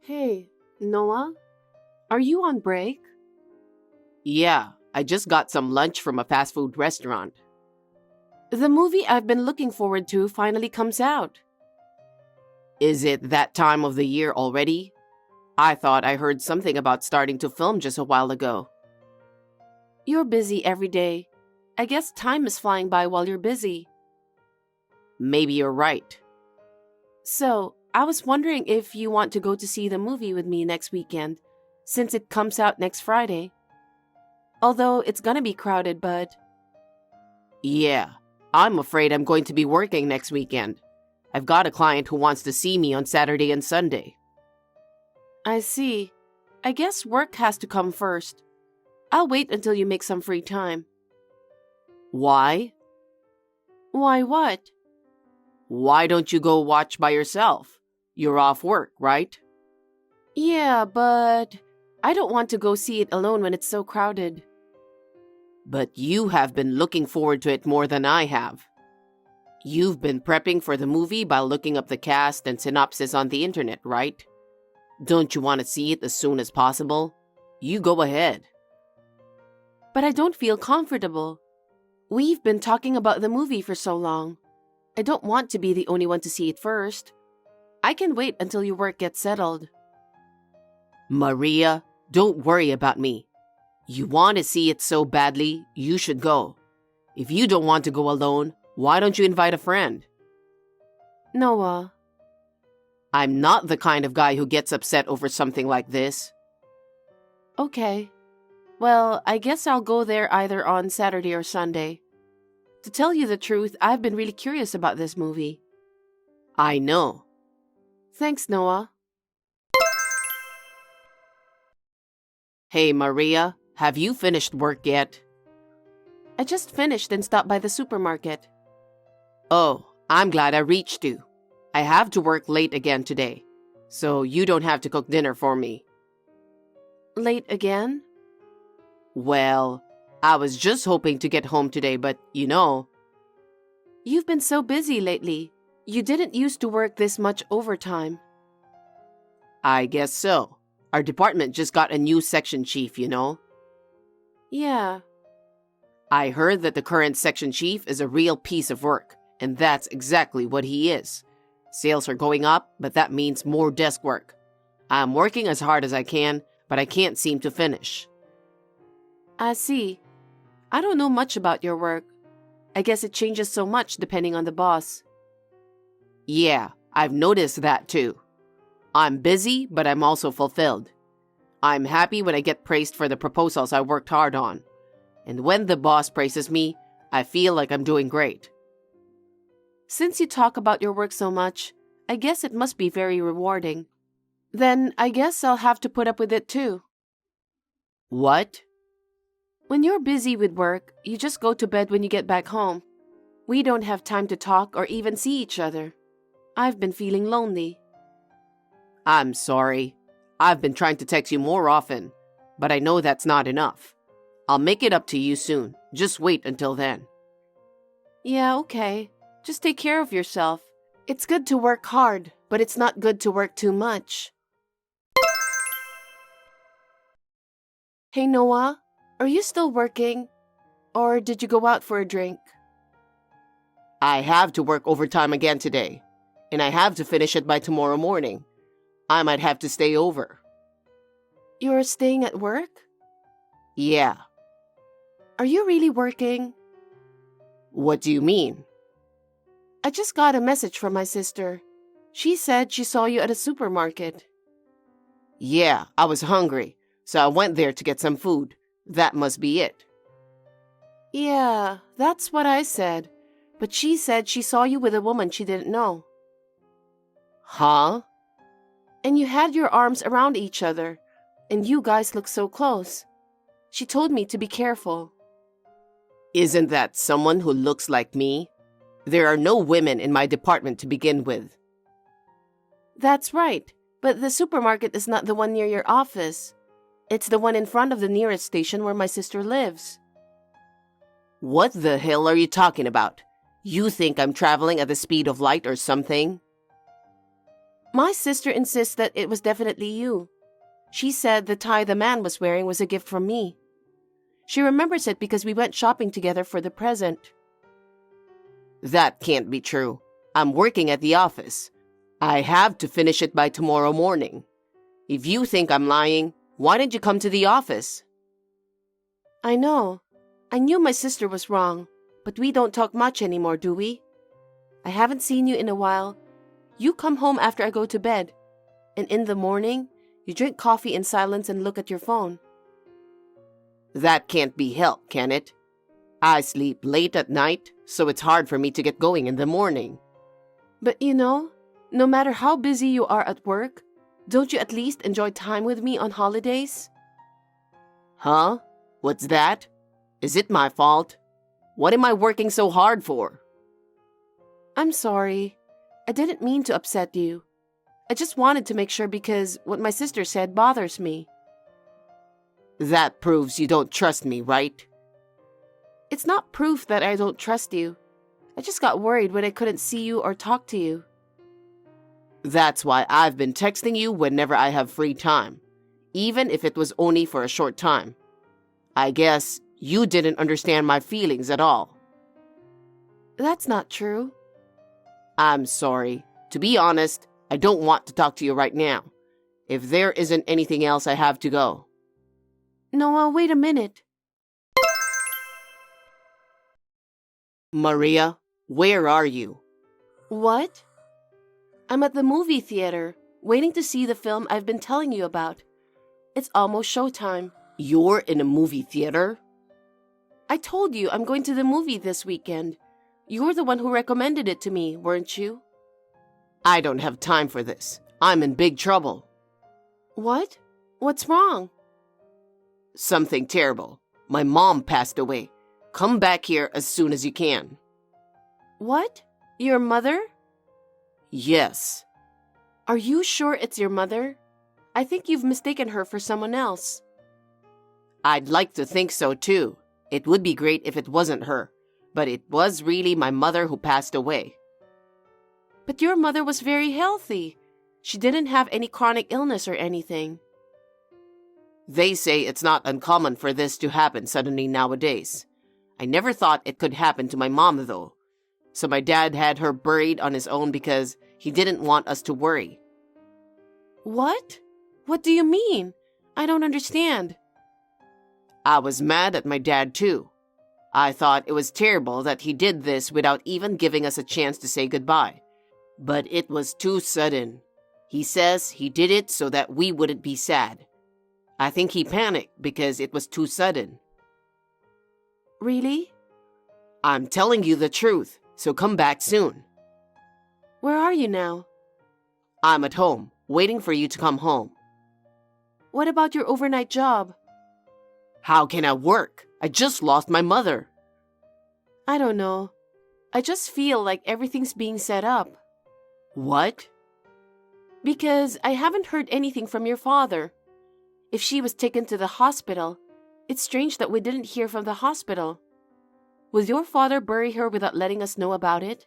Hey, Noah, are you on break? Yeah, I just got some lunch from a fast food restaurant. The movie I've been looking forward to finally comes out. Is it that time of the year already? I thought I heard something about starting to film just a while ago. You're busy every day. I guess time is flying by while you're busy. Maybe you're right. So, I was wondering if you want to go to see the movie with me next weekend, since it comes out next Friday. Although it's gonna be crowded, but Yeah, I'm afraid I'm going to be working next weekend. I've got a client who wants to see me on Saturday and Sunday. I see. I guess work has to come first. I'll wait until you make some free time. Why? Why what? Why don't you go watch by yourself? You're off work, right? Yeah, but I don't want to go see it alone when it's so crowded. But you have been looking forward to it more than I have. You've been prepping for the movie by looking up the cast and synopsis on the internet, right? Don't you want to see it as soon as possible? You go ahead. But I don't feel comfortable. We've been talking about the movie for so long. I don't want to be the only one to see it first. I can wait until your work gets settled. Maria, don't worry about me. You want to see it so badly, you should go. If you don't want to go alone, why don't you invite a friend? Noah, I'm not the kind of guy who gets upset over something like this. okay. Well, I guess I'll go there either on Saturday or Sunday. To tell you the truth, I've been really curious about this movie. I know. Thanks, Noah. Hey, Maria, have you finished work yet? I just finished and stopped by the supermarket. Oh, I'm glad I reached you. I have to work late again today, so you don't have to cook dinner for me. Late again? Well, I was just hoping to get home today, but You've been so busy lately. You didn't used to work this much overtime. I guess so. Our department just got a new section chief, Yeah, I heard that the current section chief is a real piece of work, and that's exactly what he is. Sales are going up, but that means more desk work. I'm working as hard as I can, but I can't seem to finish. I see. I don't know much about your work. I guess it changes so much depending on the boss. Yeah, I've noticed that too. I'm busy, but I'm also fulfilled. I'm happy when I get praised for the proposals I worked hard on. And when the boss praises me, I feel like I'm doing great. Since you talk about your work so much, I guess it must be very rewarding. Then I guess I'll have to put up with it too. What? When you're busy with work, you just go to bed when you get back home. We don't have time to talk or even see each other. I've been feeling lonely. I'm sorry. I've been trying to text you more often, but I know that's not enough. I'll make it up to you soon. Just wait until then. Yeah, okay. Just take care of yourself. It's good to work hard, but it's not good to work too much. Hey, Noah, are you still working? Or did you go out for a drink? I have to work overtime again today, and I have to finish it by tomorrow morning. I might have to stay over. You're staying at work? Yeah. Are you really working? What do you mean? I just got a message from my sister. She said she saw you at a supermarket. Yeah, I was hungry, so I went there to get some food. That must be it. Yeah, that's what I said. But she said she saw you with a woman she didn't know. Huh? And you had your arms around each other, and you guys look so close. She told me to be careful. Isn't that someone who looks like me? There are no women in my department to begin with. That's right, but the supermarket is not the one near your office. It's the one in front of the nearest station where my sister lives. What the hell are you talking about? You think I'm traveling at the speed of light or something? My sister insists that it was definitely you. She said the tie the man was wearing was a gift from me. She remembers it because we went shopping together for the present. That can't be true. I'm working at the office. I have to finish it by tomorrow morning. If you think I'm lying, why didn't you come to the office? I know. I knew my sister was wrong, but we don't talk much anymore, do we? I haven't seen you in a while. You come home after I go to bed, and in the morning, you drink coffee in silence and look at your phone. That can't be helped, can it? I sleep late at night, so it's hard for me to get going in the morning. But no matter how busy you are at work, don't you at least enjoy time with me on holidays? Huh? What's that? Is it my fault? What am I working so hard for? I'm sorry. I didn't mean to upset you. I just wanted to make sure because what my sister said bothers me. That proves you don't trust me, right? It's not proof that I don't trust you. I just got worried when I couldn't see you or talk to you. That's why I've been texting you whenever I have free time, even if it was only for a short time. I guess you didn't understand my feelings at all. That's not true. I'm sorry. To be honest, I don't want to talk to you right now. If there isn't anything else, I have to go. Noah, wait a minute. Maria, where are you? What? I'm at the movie theater, waiting to see the film I've been telling you about. It's almost showtime. You're in a movie theater? I told you I'm going to the movie this weekend. You were the one who recommended it to me, weren't you? I don't have time for this. I'm in big trouble. What? What's wrong? Something terrible. My mom passed away. Come back here as soon as you can. What? Your mother? Yes. Are you sure it's your mother? I think you've mistaken her for someone else. I'd like to think so too. It would be great if it wasn't her, but it was really my mother who passed away. But your mother was very healthy. She didn't have any chronic illness or anything. They say it's not uncommon for this to happen suddenly nowadays. I never thought it could happen to my mom though. So my dad had her buried on his own because he didn't want us to worry. What? What do you mean? I don't understand. I was mad at my dad too. I thought it was terrible that he did this without even giving us a chance to say goodbye. But it was too sudden. He says he did it so that we wouldn't be sad. I think he panicked because it was too sudden. Really? I'm telling you the truth, so come back soon. Where are you now? I'm at home, waiting for you to come home. What about your overnight job? How can I work? I just lost my mother. I don't know. I just feel like everything's being set up. What? Because I haven't heard anything from your father. If she was taken to the hospital, it's strange that we didn't hear from the hospital. Will your father bury her without letting us know about it?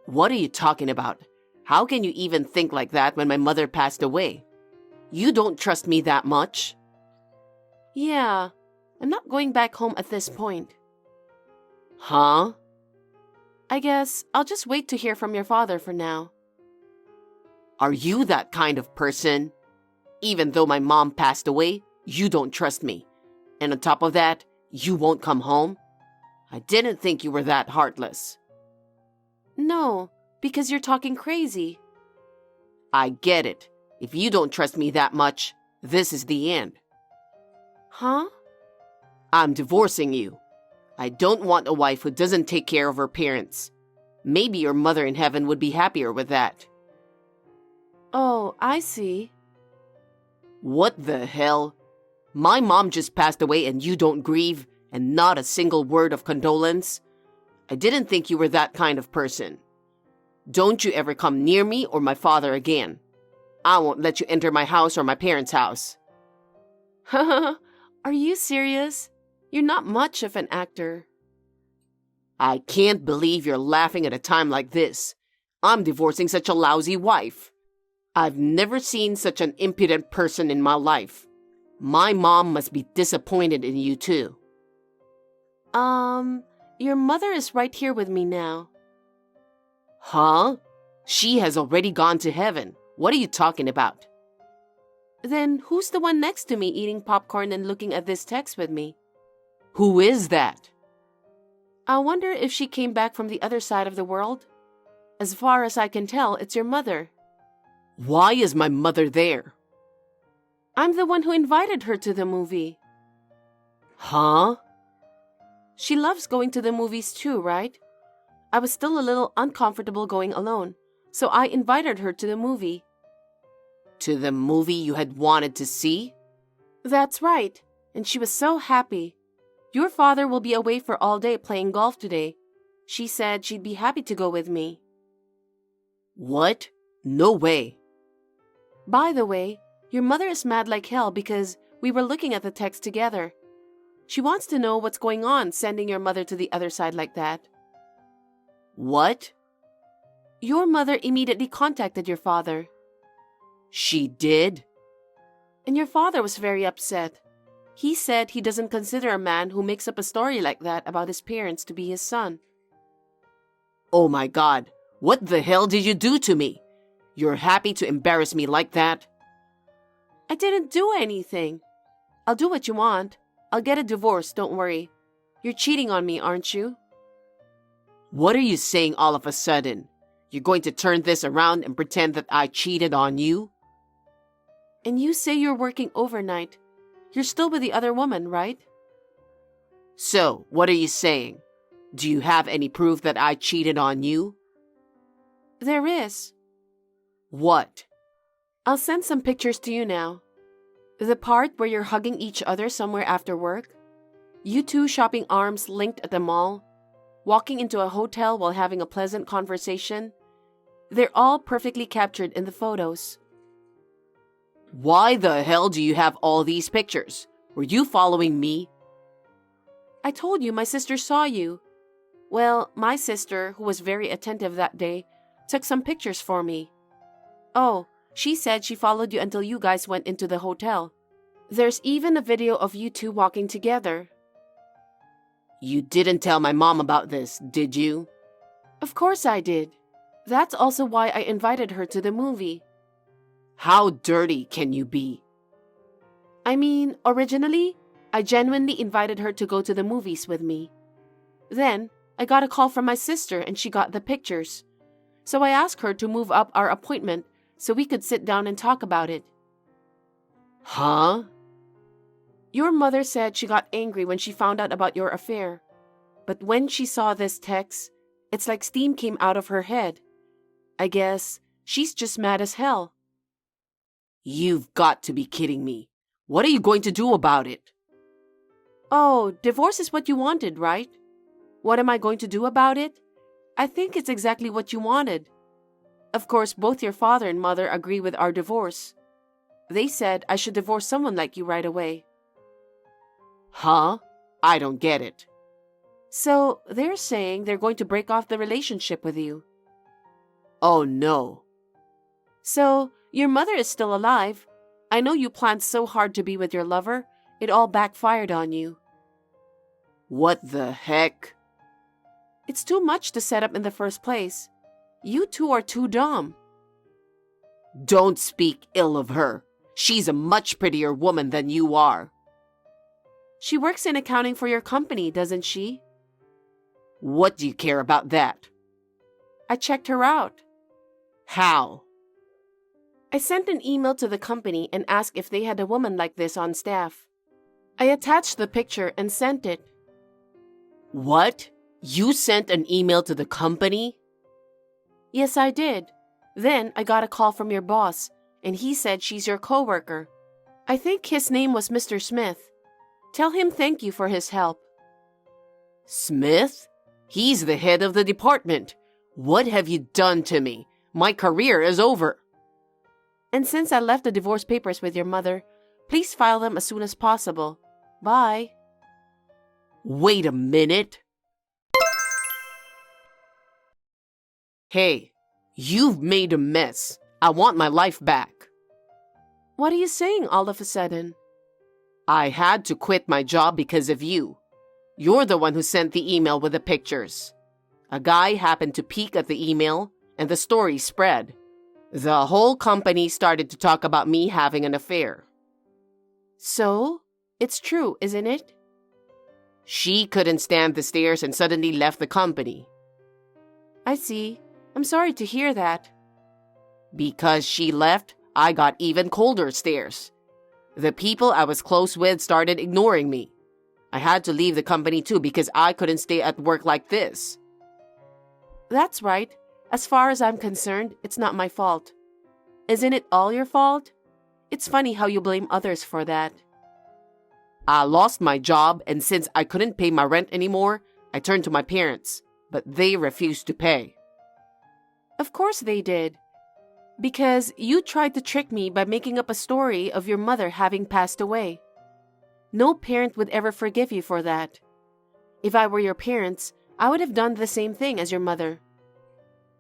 What are you talking about? How can you even think like that when my mother passed away? You don't trust me that much. Yeah, I'm not going back home at this point. Huh? I guess I'll just wait to hear from your father for now. Are you that kind of person? Even though my mom passed away, you don't trust me. And on top of that, you won't come home? I didn't think you were that heartless. No, because you're talking crazy. I get it. If you don't trust me that much, this is the end. Huh? I'm divorcing you. I don't want a wife who doesn't take care of her parents. Maybe your mother in heaven would be happier with that. Oh, I see. What the hell? My mom just passed away and you don't grieve, and not a single word of condolence? I didn't think you were that kind of person. Don't you ever come near me or my father again. I won't let you enter my house or my parents' house. Haha, are you serious? You're not much of an actor. I can't believe you're laughing at a time like this. I'm divorcing such a lousy wife. I've never seen such an impudent person in my life. My mom must be disappointed in you too. Your mother is right here with me now. Huh? She has already gone to heaven. What are you talking about? Then who's the one next to me eating popcorn and looking at this text with me? Who is that? I wonder if she came back from the other side of the world. As far as I can tell, it's your mother. Why is my mother there? I'm the one who invited her to the movie. Huh? She loves going to the movies too, right? I was still a little uncomfortable going alone, so I invited her to the movie. To the movie you had wanted to see? That's right, and she was so happy. Your father will be away for all day playing golf today. She said she'd be happy to go with me. What? No way. By the way, your mother is mad like hell because we were looking at the text together. She wants to know what's going on sending your mother to the other side like that. What? Your mother immediately contacted your father. She did? And your father was very upset. He said he doesn't consider a man who makes up a story like that about his parents to be his son. Oh my God, what the hell did you do to me? You're happy to embarrass me like that? I didn't do anything. I'll do what you want. I'll get a divorce, don't worry. You're cheating on me, aren't you? What are you saying all of a sudden? You're going to turn this around and pretend that I cheated on you? And you say you're working overnight. You're still with the other woman, right? So, what are you saying? Do you have any proof that I cheated on you? There is. What? I'll send some pictures to you now. The part where you're hugging each other somewhere after work. You two shopping arms linked at the mall. Walking into a hotel while having a pleasant conversation. They're all perfectly captured in the photos. Why the hell do you have all these pictures? Were you following me? I told you my sister saw you. Well, my sister, who was very attentive that day, took some pictures for me. Oh, she said she followed you until you guys went into the hotel. There's even a video of you two walking together. You didn't tell my mom about this, did you? Of course I did. That's also why I invited her to the movie. How dirty can you be? I mean, originally, I genuinely invited her to go to the movies with me. Then, I got a call from my sister and she got the pictures. So I asked her to move up our appointment so we could sit down and talk about it. Huh? Your mother said she got angry when she found out about your affair. But when she saw this text, it's like steam came out of her head. I guess she's just mad as hell. You've got to be kidding me. What are you going to do about it? Oh, divorce is what you wanted, right? What am I going to do about it? I think it's exactly what you wanted. Of course, both your father and mother agree with our divorce. They said I should divorce someone like you right away. Huh? I don't get it. So, they're saying they're going to break off the relationship with you. Oh no. So, your mother is still alive. I know you planned so hard to be with your lover, it all backfired on you. What the heck? It's too much to set up in the first place. You two are too dumb. Don't speak ill of her. She's a much prettier woman than you are. She works in accounting for your company, doesn't she? What do you care about that? I checked her out. How? I sent an email to the company and asked if they had a woman like this on staff. I attached the picture and sent it. What? You sent an email to the company? Yes, I did. Then I got a call from your boss, and he said she's your coworker. I think his name was Mr. Smith. Tell him thank you for his help. Smith? He's the head of the department. What have you done to me? My career is over. And since I left the divorce papers with your mother, please file them as soon as possible. Bye. Wait a minute. Hey, You've made a mess. I want my life back. What are you saying all of a sudden? I had to quit my job because of you. You're the one who sent the email with the pictures. A guy happened to peek at the email, and the story spread. The whole company started to talk about me having an affair. So, it's true, isn't it? She couldn't stand the stares and suddenly left the company. I see. I'm sorry to hear that. Because she left, I got even colder stares. The people I was close with started ignoring me. I had to leave the company too because I couldn't stay at work like this. That's right. As far as I'm concerned, it's not my fault. Isn't it all your fault? It's funny how you blame others for that. I lost my job, and since I couldn't pay my rent anymore, I turned to my parents, but they refused to pay. Of course they did. Because you tried to trick me by making up a story of your mother having passed away. No parent would ever forgive you for that. If I were your parents, I would have done the same thing as your mother.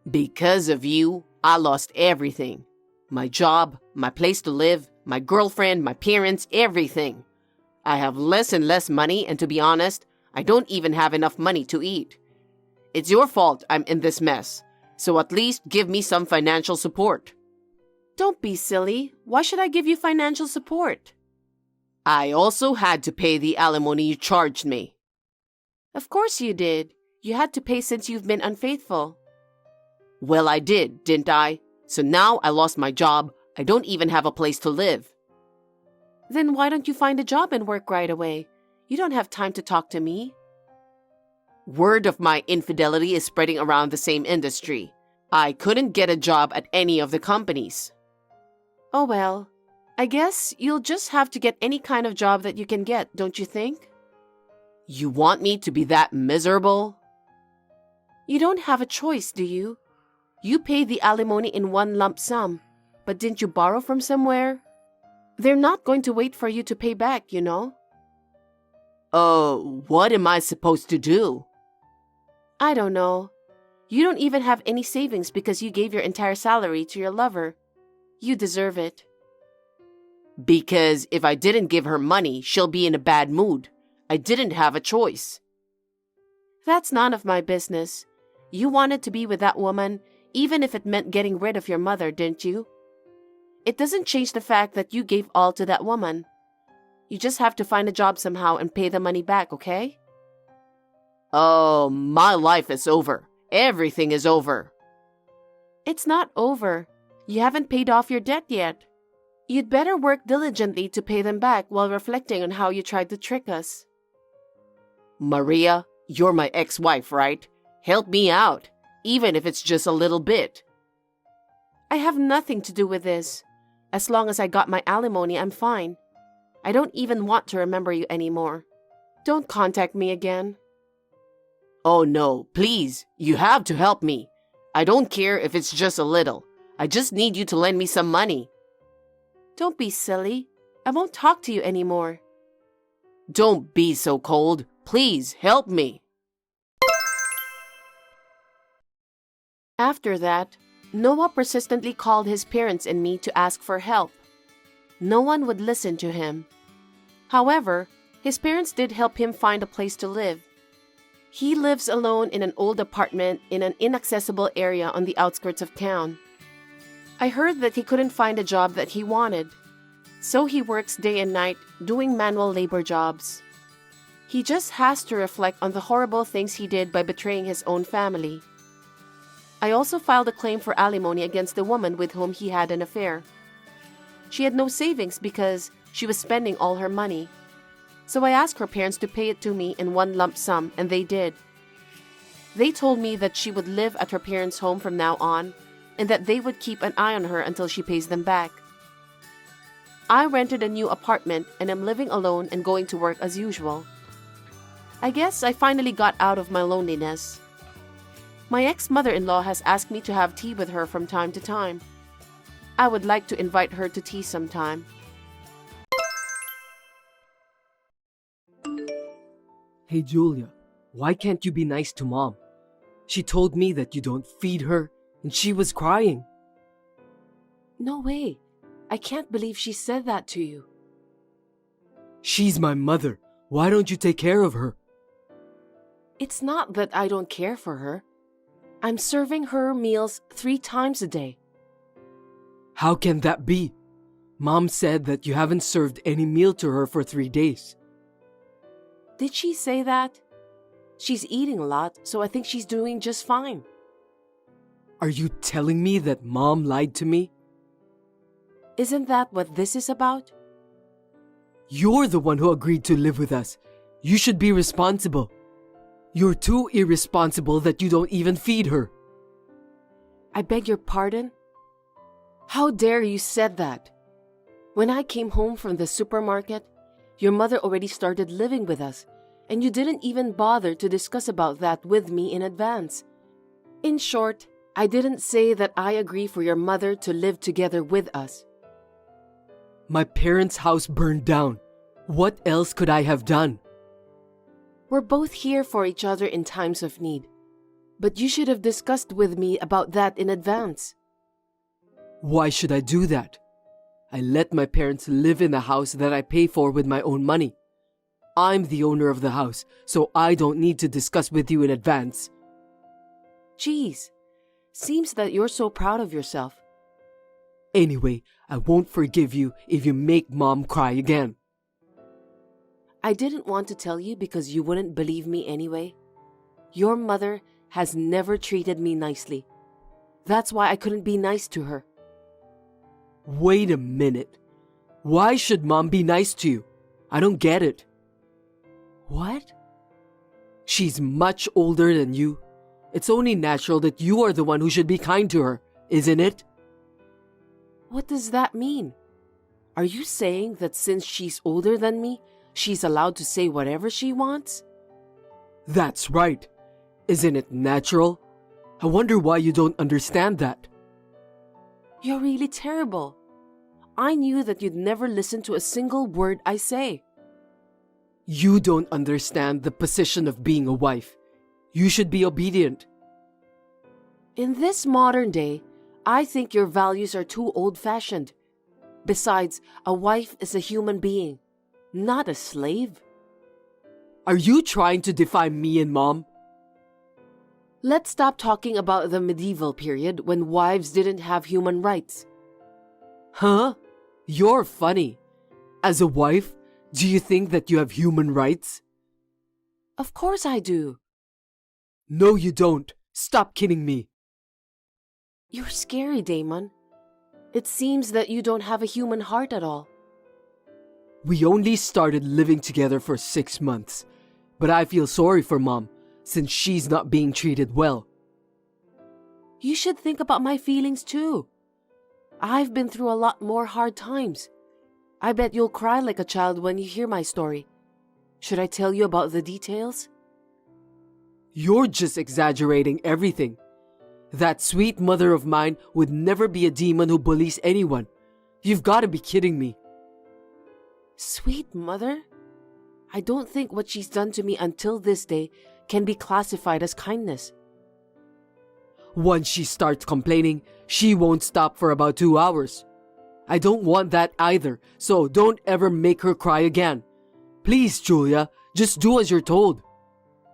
Because of you, I lost everything. My job, my place to live, my girlfriend, my parents, everything. I have less and less money, and to be honest, I don't even have enough money to eat. It's your fault I'm in this mess, so at least give me some financial support. Don't be silly. Why should I give you financial support? I also had to pay the alimony you charged me. Of course you did. You had to pay since you've been unfaithful. Well, I did, didn't I? So now I lost my job. I don't even have a place to live. Then why don't you find a job and work right away? You don't have time to talk to me. Word of my infidelity is spreading around the same industry. I couldn't get a job at any of the companies. Oh well, I guess you'll just have to get any kind of job that you can get, don't you think? You want me to be that miserable? You don't have a choice, do you? You paid the alimony in one lump sum, but didn't you borrow from somewhere? They're not going to wait for you to pay back, you know. What am I supposed to do? I don't know. You don't even have any savings because you gave your entire salary to your lover. You deserve it. Because if I didn't give her money, she'll be in a bad mood. I didn't have a choice. That's none of my business. You wanted to be with that woman, even if it meant getting rid of your mother, didn't you? It doesn't change the fact that you gave all to that woman. You just have to find a job somehow and pay the money back, okay? Oh, my life is over. Everything is over. It's not over. You haven't paid off your debt yet. You'd better work diligently to pay them back while reflecting on how you tried to trick us. Maria, you're my ex-wife, right? Help me out, even if it's just a little bit. I have nothing to do with this. As long as I got my alimony, I'm fine. I don't even want to remember you anymore. Don't contact me again. Oh no, please, you have to help me. I don't care if it's just a little. I just need you to lend me some money. Don't be silly. I won't talk to you anymore. Don't be so cold. Please, help me. After that, Noah persistently called his parents and me to ask for help. No one would listen to him. However, his parents did help him find a place to live. He lives alone in an old apartment in an inaccessible area on the outskirts of town. I heard that he couldn't find a job that he wanted, so he works day and night doing manual labor jobs. He just has to reflect on the horrible things he did by betraying his own family. I also filed a claim for alimony against the woman with whom he had an affair. She had no savings because she was spending all her money. So I asked her parents to pay it to me in one lump sum, and they did. They told me that she would live at her parents' home from now on, and that they would keep an eye on her until she pays them back. I rented a new apartment and am living alone and going to work as usual. I guess I finally got out of my loneliness. My ex-mother-in-law has asked me to have tea with her from time to time. I would like to invite her to tea sometime. Hey Julia, why can't you be nice to Mom? She told me that you don't feed her, and she was crying. No way. I can't believe she said that to you. She's my mother. Why don't you take care of her? It's not that I don't care for her. I'm serving her meals 3 times a day. How can that be? Mom said that you haven't served any meal to her for 3 days. Did she say that? She's eating a lot, so I think she's doing just fine. Are you telling me that Mom lied to me? Isn't that what this is about? You're the one who agreed to live with us. You should be responsible. You're too irresponsible that you don't even feed her. I beg your pardon? How dare you said that? When I came home from the supermarket, your mother already started living with us, and you didn't even bother to discuss about that with me in advance. In short, I didn't say that I agree for your mother to live together with us. My parents' house burned down. What else could I have done? We're both here for each other in times of need, but you should have discussed with me about that in advance. Why should I do that? I let my parents live in the house that I pay for with my own money. I'm the owner of the house, so I don't need to discuss with you in advance. Geez, seems that you're so proud of yourself. Anyway, I won't forgive you if you make Mom cry again. I didn't want to tell you because you wouldn't believe me anyway. Your mother has never treated me nicely. That's why I couldn't be nice to her. Wait a minute. Why should Mom be nice to you? I don't get it. What? She's much older than you. It's only natural that you are the one who should be kind to her, isn't it? What does that mean? Are you saying that since she's older than me, she's allowed to say whatever she wants? That's right. Isn't it natural? I wonder why you don't understand that. You're really terrible. I knew that you'd never listen to a single word I say. You don't understand the position of being a wife. You should be obedient. In this modern day, I think your values are too old-fashioned. Besides, a wife is a human being, not a slave. Are you trying to defy me and Mom? Let's stop talking about the medieval period when wives didn't have human rights. Huh? You're funny. As a wife, do you think that you have human rights? Of course I do. No, you don't. Stop kidding me. You're scary, Damon. It seems that you don't have a human heart at all. We only started living together for 6 months, but I feel sorry for Mom since she's not being treated well. You should think about my feelings too. I've been through a lot more hard times. I bet you'll cry like a child when you hear my story. Should I tell you about the details? You're just exaggerating everything. That sweet mother of mine would never be a demon who bullies anyone. You've got to be kidding me. Sweet mother? I don't think what she's done to me until this day can be classified as kindness. Once she starts complaining, she won't stop for about 2 hours. I don't want that either, so don't ever make her cry again. Please, Julia, just do as you're told.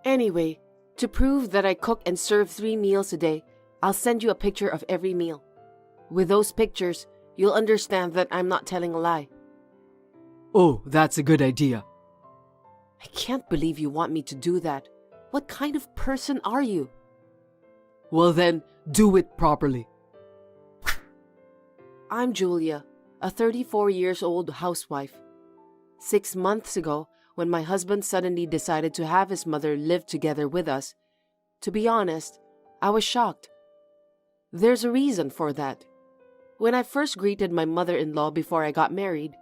Anyway, to prove that I cook and serve 3 meals a day, I'll send you a picture of every meal. With those pictures, you'll understand that I'm not telling a lie. Oh, that's a good idea. I can't believe you want me to do that. What kind of person are you? Well then, do it properly. I'm Julia, a 34 years old housewife. 6 months ago, when my husband suddenly decided to have his mother live together with us, to be honest, I was shocked. There's a reason for that. When I first greeted my mother-in-law before I got married,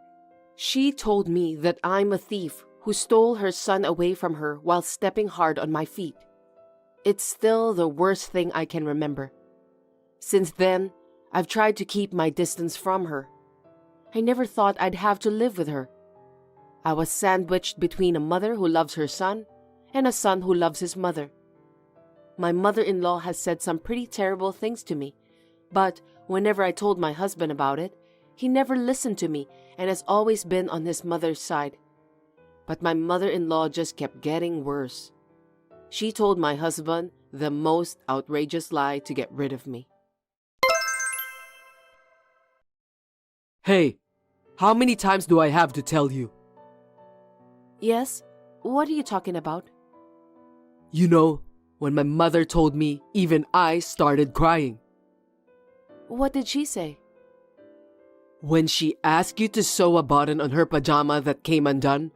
she told me that I'm a thief who stole her son away from her while stepping hard on my feet. It's still the worst thing I can remember. Since then, I've tried to keep my distance from her. I never thought I'd have to live with her. I was sandwiched between a mother who loves her son and a son who loves his mother. My mother-in-law has said some pretty terrible things to me, But whenever I told my husband about it, he never listened to me and has always been on his mother's side. But my mother-in-law just kept getting worse. She told my husband the most outrageous lie to get rid of me. Hey, how many times do I have to tell you? Yes? What are you talking about? You know, when my mother told me, even I started crying. What did she say? When she asked you to sew a button on her pajama that came undone,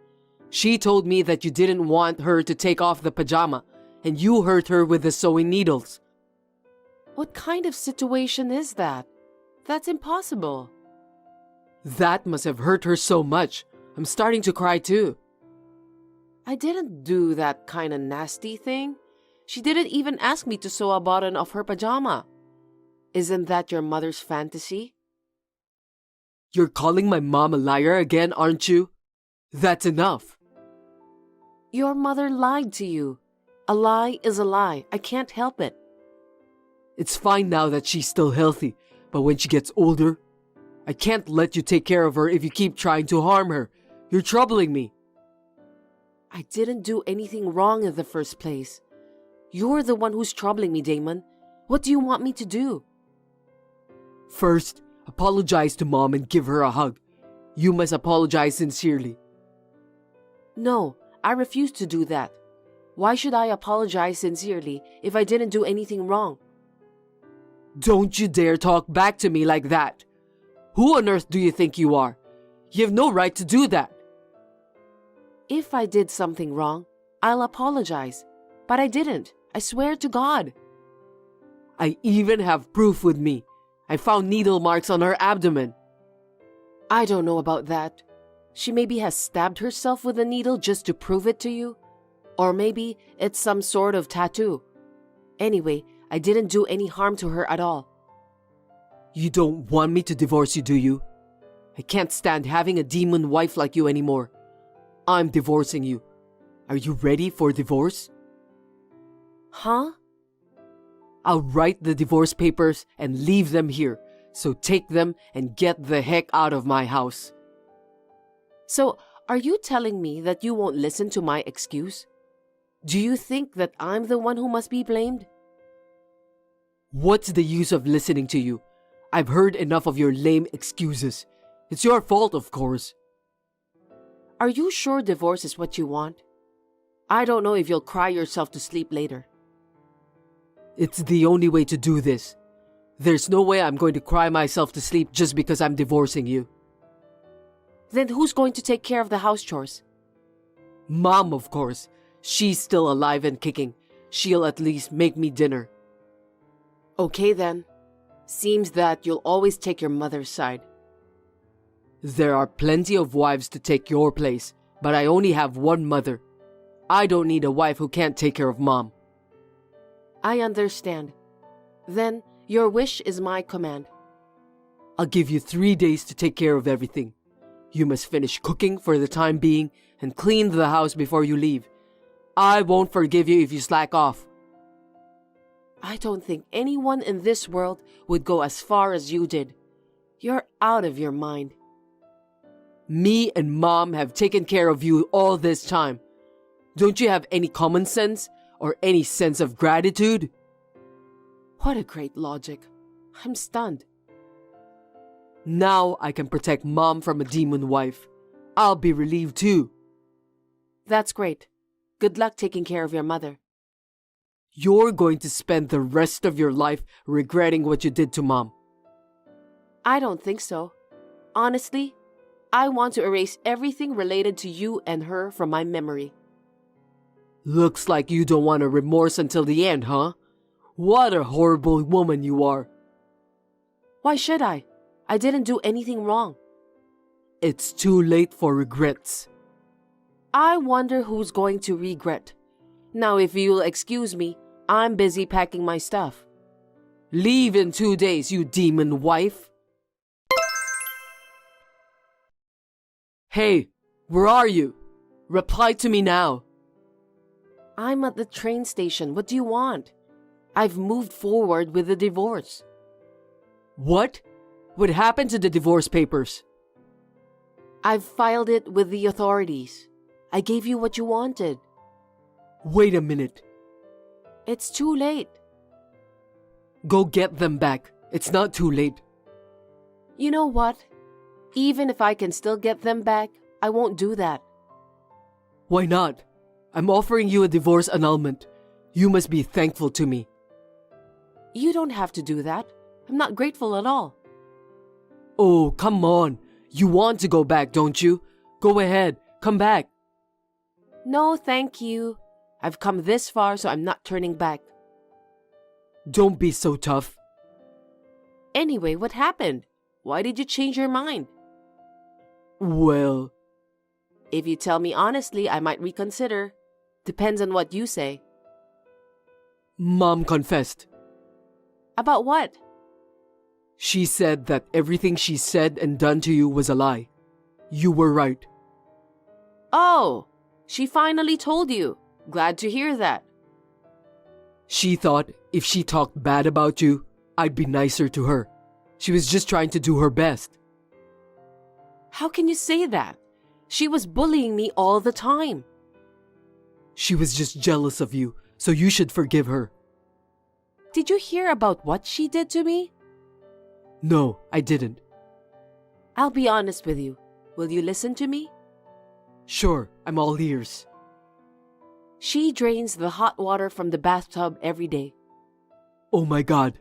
she told me that you didn't want her to take off the pajama and you hurt her with the sewing needles. What kind of situation is that? That's impossible. That must have hurt her so much. I'm starting to cry too. I didn't do that kind of nasty thing. She didn't even ask me to sew a button of her pajama. Isn't that your mother's fantasy? You're calling my mom a liar again, aren't you? That's enough. Your mother lied to you. A lie is a lie. I can't help it. It's fine now that she's still healthy, but when she gets older, I can't let you take care of her if you keep trying to harm her. You're troubling me. I didn't do anything wrong in the first place. You're the one who's troubling me, Damon. What do you want me to do? First, apologize to Mom and give her a hug. You must apologize sincerely. No, I refuse to do that. Why should I apologize sincerely if I didn't do anything wrong? Don't you dare talk back to me like that. Who on earth do you think you are? You have no right to do that. If I did something wrong, I'll apologize. But I didn't. I swear to God. I even have proof with me. I found needle marks on her abdomen. I don't know about that. She maybe has stabbed herself with a needle just to prove it to you. Or maybe it's some sort of tattoo. Anyway, I didn't do any harm to her at all. You don't want me to divorce you, do you? I can't stand having a demon wife like you anymore. I'm divorcing you. Are you ready for divorce? Huh? I'll write the divorce papers and leave them here. So take them and get the heck out of my house. So, are you telling me that you won't listen to my excuse? Do you think that I'm the one who must be blamed? What's the use of listening to you? I've heard enough of your lame excuses. It's your fault, of course. Are you sure divorce is what you want? I don't know if you'll cry yourself to sleep later. It's the only way to do this. There's no way I'm going to cry myself to sleep just because I'm divorcing you. Then who's going to take care of the house chores? Mom, of course. She's still alive and kicking. She'll at least make me dinner. Okay then. Seems that you'll always take your mother's side. There are plenty of wives to take your place, but I only have one mother. I don't need a wife who can't take care of Mom. I understand. Then, your wish is my command. I'll give you 3 days to take care of everything. You must finish cooking for the time being and clean the house before you leave. I won't forgive you if you slack off. I don't think anyone in this world would go as far as you did. You're out of your mind. Me and Mom have taken care of you all this time. Don't you have any common sense or any sense of gratitude? What a great logic. I'm stunned. Now I can protect Mom from a demon wife. I'll be relieved too. That's great. Good luck taking care of your mother. You're going to spend the rest of your life regretting what you did to Mom. I don't think so. Honestly, I want to erase everything related to you and her from my memory. Looks like you don't want a remorse until the end, huh? What a horrible woman you are. Why should I? I didn't do anything wrong. It's too late for regrets. I wonder who's going to regret. Now, if you'll excuse me, I'm busy packing my stuff. Leave in 2 days, you demon wife. Hey, where are you? Reply to me now. I'm at the train station. What do you want? I've moved forward with the divorce. What? What happened to the divorce papers? I've filed it with the authorities. I gave you what you wanted. Wait a minute. It's too late. Go get them back. It's not too late. You know what? Even if I can still get them back, I won't do that. Why not? I'm offering you a divorce annulment. You must be thankful to me. You don't have to do that. I'm not grateful at all. Oh, come on. You want to go back, don't you? Go ahead. Come back. No, thank you. I've come this far, so I'm not turning back. Don't be so tough. Anyway, what happened? Why did you change your mind? Well, If you tell me honestly, I might reconsider. Depends on what you say. Mom confessed. About what? She said that everything she said and done to you was a lie. You were right. Oh, she finally told you. Glad to hear that. She thought if she talked bad about you, I'd be nicer to her. She was just trying to do her best. How can you say that? She was bullying me all the time. She was just jealous of you, so you should forgive her. Did you hear about what she did to me? No, I didn't. I'll be honest with you. Will you listen to me? Sure, I'm all ears. She drains the hot water from the bathtub every day. Oh my God.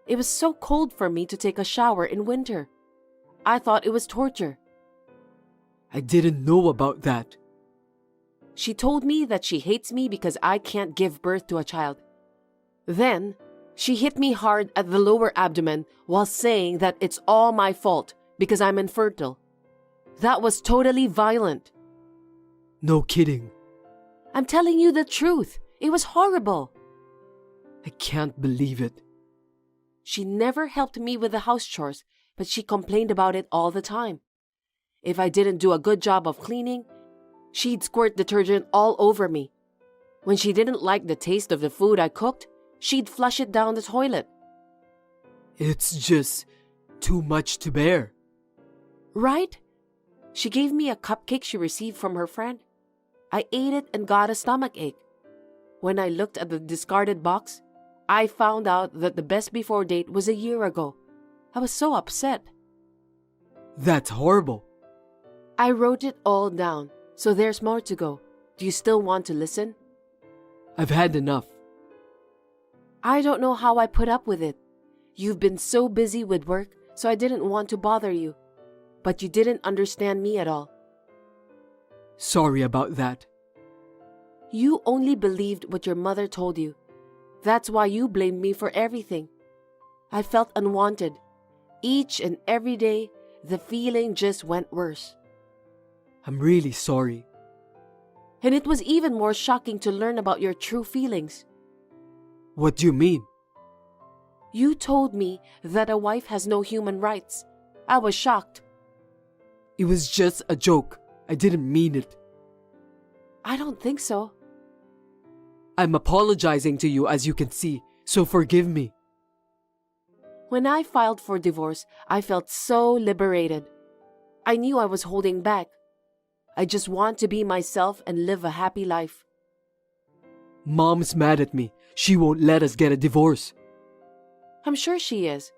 It was so cold for me to take a shower in winter. I thought it was torture. I didn't know about that. She told me that she hates me because I can't give birth to a child. Then, she hit me hard at the lower abdomen while saying that it's all my fault because I'm infertile. That was totally violent. No kidding. I'm telling you the truth. It was horrible. I can't believe it. She never helped me with the house chores, but she complained about it all the time. If I didn't do a good job of cleaning, she'd squirt detergent all over me. When she didn't like the taste of the food I cooked, she'd flush it down the toilet. It's just too much to bear. Right? She gave me a cupcake she received from her friend. I ate it and got a stomachache. When I looked at the discarded box, I found out that the best before date was a year ago. I was so upset. That's horrible. I wrote it all down, so there's more to go. Do you still want to listen? I've had enough. I don't know how I put up with it. You've been so busy with work, so I didn't want to bother you. But you didn't understand me at all. Sorry about that. You only believed what your mother told you. That's why you blamed me for everything. I felt unwanted. Each and every day, the feeling just went worse. I'm really sorry. And it was even more shocking to learn about your true feelings. What do you mean? You told me that a wife has no human rights. I was shocked. It was just a joke. I didn't mean it. I don't think so. I'm apologizing to you, as you can see, so forgive me. When I filed for divorce, I felt so liberated. I knew I was holding back. I just want to be myself and live a happy life. Mom's mad at me. She won't let us get a divorce. I'm sure she is,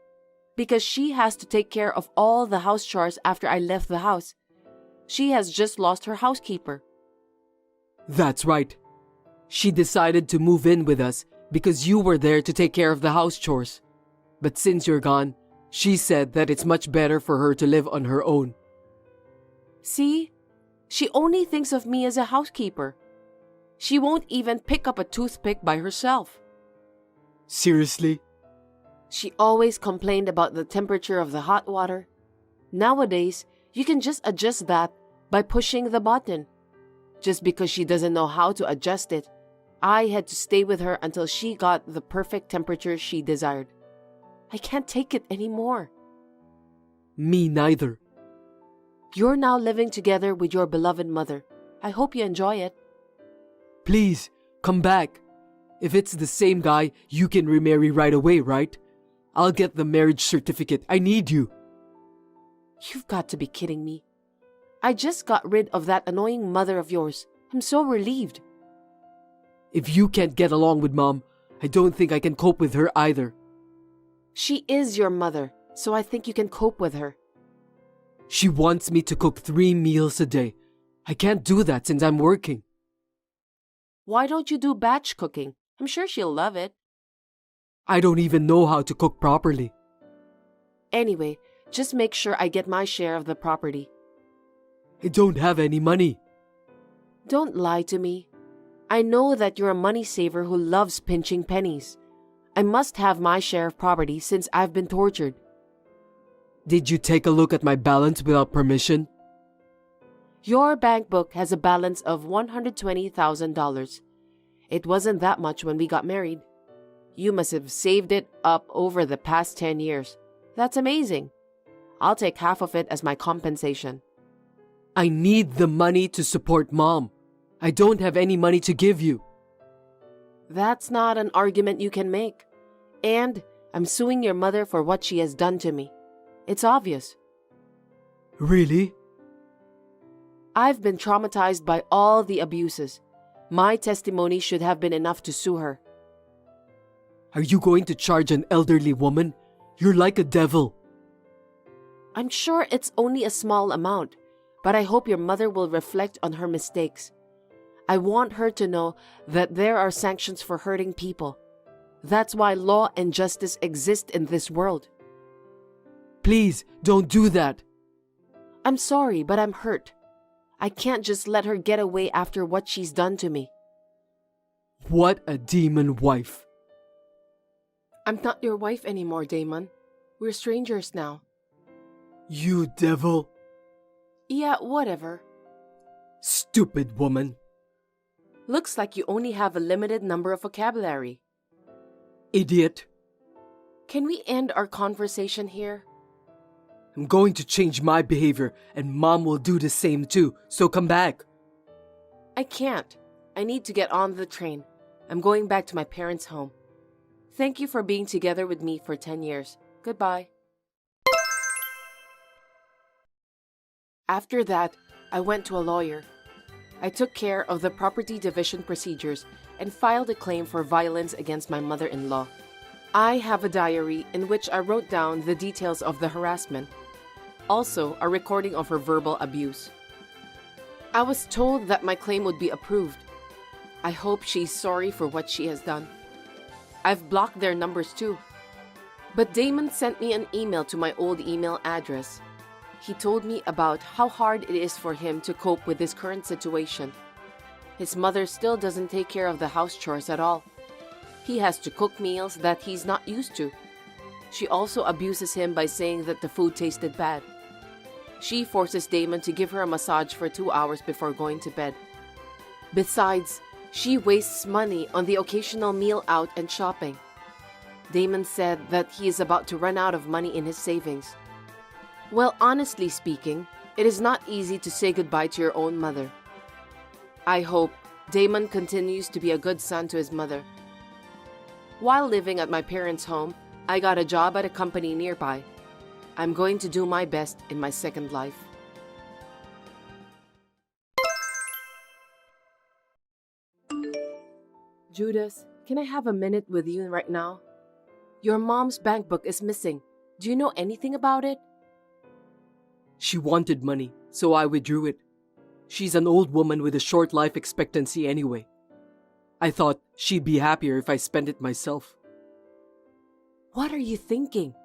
because she has to take care of all the house chores after I left the house. She has just lost her housekeeper. That's right. She decided to move in with us because you were there to take care of the house chores. But since you're gone, she said that it's much better for her to live on her own. See? She only thinks of me as a housekeeper. She won't even pick up a toothpick by herself. Seriously? She always complained about the temperature of the hot water. Nowadays, you can just adjust that by pushing the button. Just because she doesn't know how to adjust it, I had to stay with her until she got the perfect temperature she desired. I can't take it anymore. Me neither. You're now living together with your beloved mother. I hope you enjoy it. Please, come back. If it's the same guy, you can remarry right away, right? I'll get the marriage certificate. I need you. You've got to be kidding me. I just got rid of that annoying mother of yours. I'm so relieved. If you can't get along with Mom, I don't think I can cope with her either. She is your mother, so I think you can cope with her. She wants me to cook 3 meals a day. I can't do that since I'm working. Why don't you do batch cooking? I'm sure she'll love it. I don't even know how to cook properly. Anyway, just make sure I get my share of the property. I don't have any money. Don't lie to me. I know that you're a money saver who loves pinching pennies. I must have my share of property since I've been tortured. Did you take a look at my balance without permission? Your bank book has a balance of $120,000. It wasn't that much when we got married. You must have saved it up over the past 10 years. That's amazing. I'll take half of it as my compensation. I need the money to support Mom. I don't have any money to give you. That's not an argument you can make. And I'm suing your mother for what she has done to me. It's obvious. Really? I've been traumatized by all the abuses. My testimony should have been enough to sue her. Are you going to charge an elderly woman? You're like a devil. I'm sure it's only a small amount, but I hope your mother will reflect on her mistakes. I want her to know that there are sanctions for hurting people. That's why law and justice exist in this world. Please, don't do that. I'm sorry, but I'm hurt. I can't just let her get away after what she's done to me. What a demon wife. I'm not your wife anymore, Damon. We're strangers now. You devil. Yeah, whatever. Stupid woman. Looks like you only have a limited number of vocabulary. Idiot. Can we end our conversation here? I'm going to change my behavior and Mom will do the same too, so come back. I can't. I need to get on the train. I'm going back to my parents' home. Thank you for being together with me for 10 years. Goodbye. After that, I went to a lawyer. I took care of the property division procedures and filed a claim for violence against my mother-in-law. I have a diary in which I wrote down the details of the harassment. Also, a recording of her verbal abuse. I was told that my claim would be approved. I hope she's sorry for what she has done. I've blocked their numbers too. But Damon sent me an email to my old email address. He told me about how hard it is for him to cope with his current situation. His mother still doesn't take care of the house chores at all. He has to cook meals that he's not used to. She also abuses him by saying that the food tasted bad. She forces Damon to give her a massage for 2 hours before going to bed. Besides, she wastes money on the occasional meal out and shopping. Damon said that he is about to run out of money in his savings. Well, honestly speaking, it is not easy to say goodbye to your own mother. I hope Damon continues to be a good son to his mother. While living at my parents' home, I got a job at a company nearby. I'm going to do my best in my second life. Judas, can I have a minute with you right now? Your mom's bank book is missing. Do you know anything about it? She wanted money, so I withdrew it. She's an old woman with a short life expectancy anyway. I thought she'd be happier if I spent it myself. What are you thinking?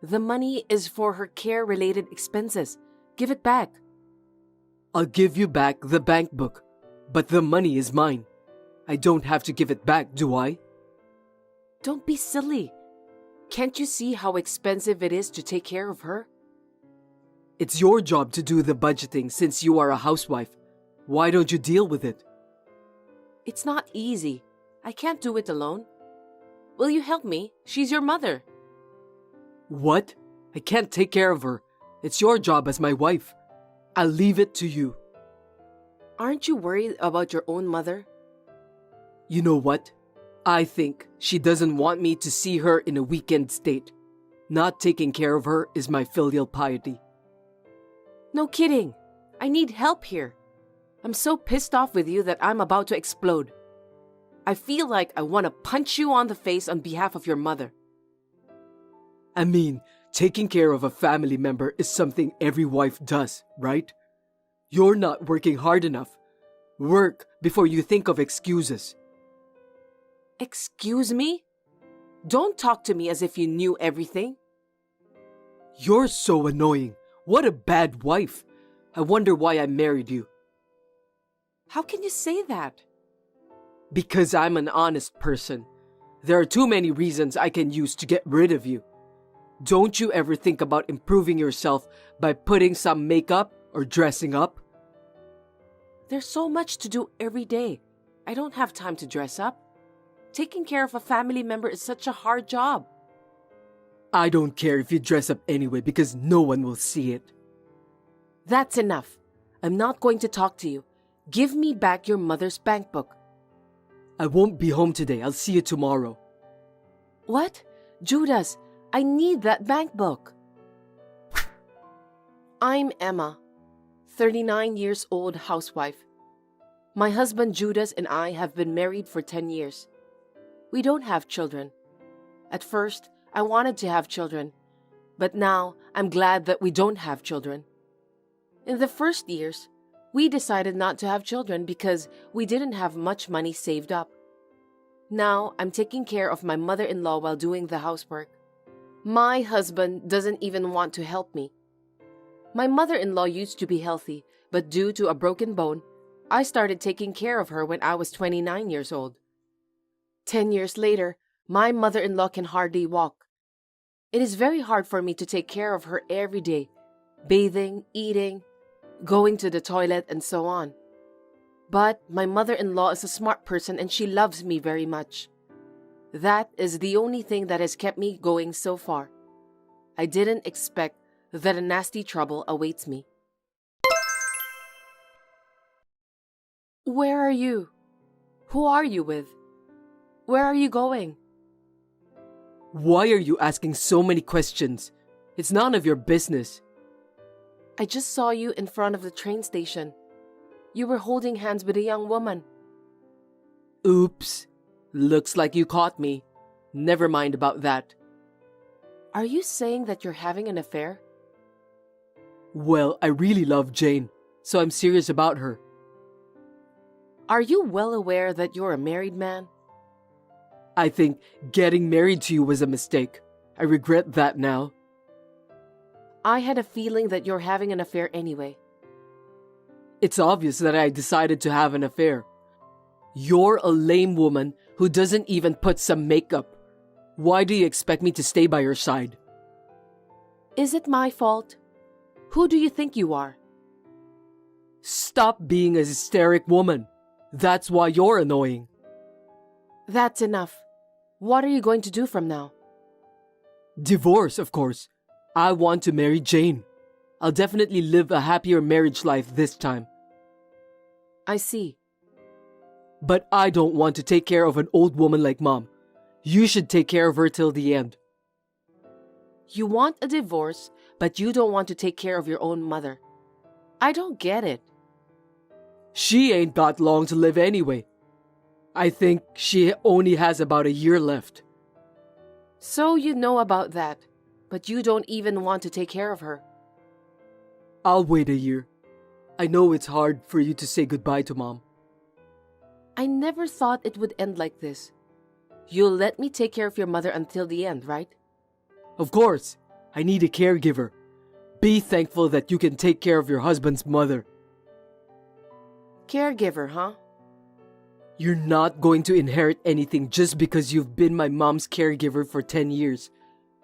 The money is for her care-related expenses. Give it back. I'll give you back the bank book, but the money is mine. I don't have to give it back, do I? Don't be silly. Can't you see how expensive it is to take care of her? It's your job to do the budgeting since you are a housewife. Why don't you deal with it? It's not easy. I can't do it alone. Will you help me? She's your mother. What? I can't take care of her. It's your job as my wife. I'll leave it to you. Aren't you worried about your own mother? You know what? I think she doesn't want me to see her in a weakened state. Not taking care of her is my filial piety. No kidding. I need help here. I'm so pissed off with you that I'm about to explode. I feel like I want to punch you on the face on behalf of your mother. I mean, taking care of a family member is something every wife does, right? You're not working hard enough. Work before you think of excuses. Excuse me? Don't talk to me as if you knew everything. You're so annoying. What a bad wife. I wonder why I married you. How can you say that? Because I'm an honest person. There are too many reasons I can use to get rid of you. Don't you ever think about improving yourself by putting some makeup or dressing up? There's so much to do every day. I don't have time to dress up. Taking care of a family member is such a hard job. I don't care if you dress up anyway because no one will see it. That's enough. I'm not going to talk to you. Give me back your mother's bank book. I won't be home today. I'll see you tomorrow. What? Judas, I need that bank book. I'm Emma, 39 years old housewife. My husband Judas and I have been married for 10 years. We don't have children. At first, I wanted to have children, but now I'm glad that we don't have children. In the first years, we decided not to have children because we didn't have much money saved up. Now I'm taking care of my mother-in-law while doing the housework. My husband doesn't even want to help me. My mother-in-law used to be healthy, but due to a broken bone, I started taking care of her when I was 29 years old. 10 years later, my mother-in-law can hardly walk. It is very hard for me to take care of her every day, bathing, eating, going to the toilet, and so on. But my mother-in-law is a smart person and she loves me very much. That is the only thing that has kept me going so far. I didn't expect that a nasty trouble awaits me. Where are you? Who are you with? Where are you going? Why are you asking so many questions? It's none of your business. I just saw you in front of the train station. You were holding hands with a young woman. Oops. Looks like you caught me. Never mind about that. Are you saying that you're having an affair? Well, I really love Jane, so I'm serious about her. Are you well aware that you're a married man? I think getting married to you was a mistake. I regret that now. I had a feeling that you're having an affair anyway. It's obvious that I decided to have an affair. You're a lame woman who doesn't even put some makeup. Why do you expect me to stay by your side? Is it my fault? Who do you think you are? Stop being a hysteric woman. That's why you're annoying. That's enough. What are you going to do from now? Divorce, of course. I want to marry Jane. I'll definitely live a happier marriage life this time. I see. But I don't want to take care of an old woman like Mom. You should take care of her till the end. You want a divorce, but you don't want to take care of your own mother. I don't get it. She ain't got long to live anyway. I think she only has about a year left. So you know about that, but you don't even want to take care of her. I'll wait a year. I know it's hard for you to say goodbye to Mom. I never thought it would end like this. You'll let me take care of your mother until the end, right? Of course. I need a caregiver. Be thankful that you can take care of your husband's mother. Caregiver, huh? You're not going to inherit anything just because you've been my mom's caregiver for 10 years.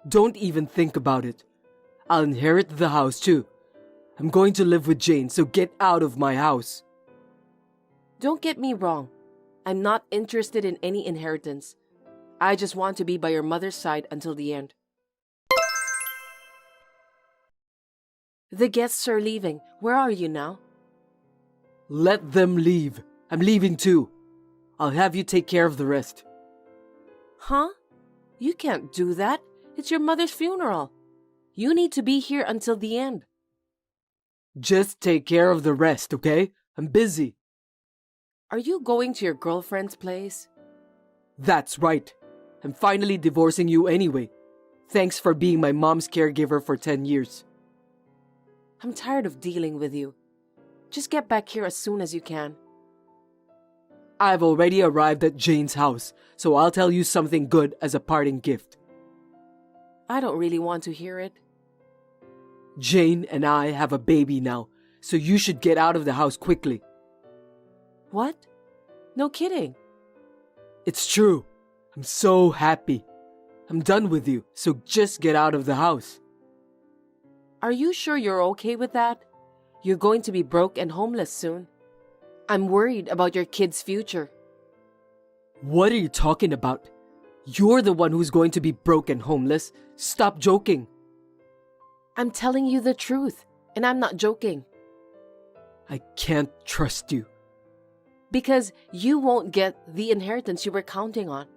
Don't even think about it. I'll inherit the house too. I'm going to live with Jane, so get out of my house. Don't get me wrong. I'm not interested in any inheritance. I just want to be by your mother's side until the end. The guests are leaving. Where are you now? Let them leave. I'm leaving too. I'll have you take care of the rest. Huh? You can't do that. It's your mother's funeral. You need to be here until the end. Just take care of the rest, okay? I'm busy. Are you going to your girlfriend's place? That's right. I'm finally divorcing you anyway. Thanks for being my mom's caregiver for 10 years. I'm tired of dealing with you. Just get back here as soon as you can. I've already arrived at Jane's house, so I'll tell you something good as a parting gift. I don't really want to hear it. Jane and I have a baby now, so you should get out of the house quickly. What? No kidding. It's true. I'm so happy. I'm done with you, so just get out of the house. Are you sure you're okay with that? You're going to be broke and homeless soon. I'm worried about your kid's future. What are you talking about? You're the one who's going to be broke and homeless. Stop joking. I'm telling you the truth, and I'm not joking. I can't trust you. Because you won't get the inheritance you were counting on.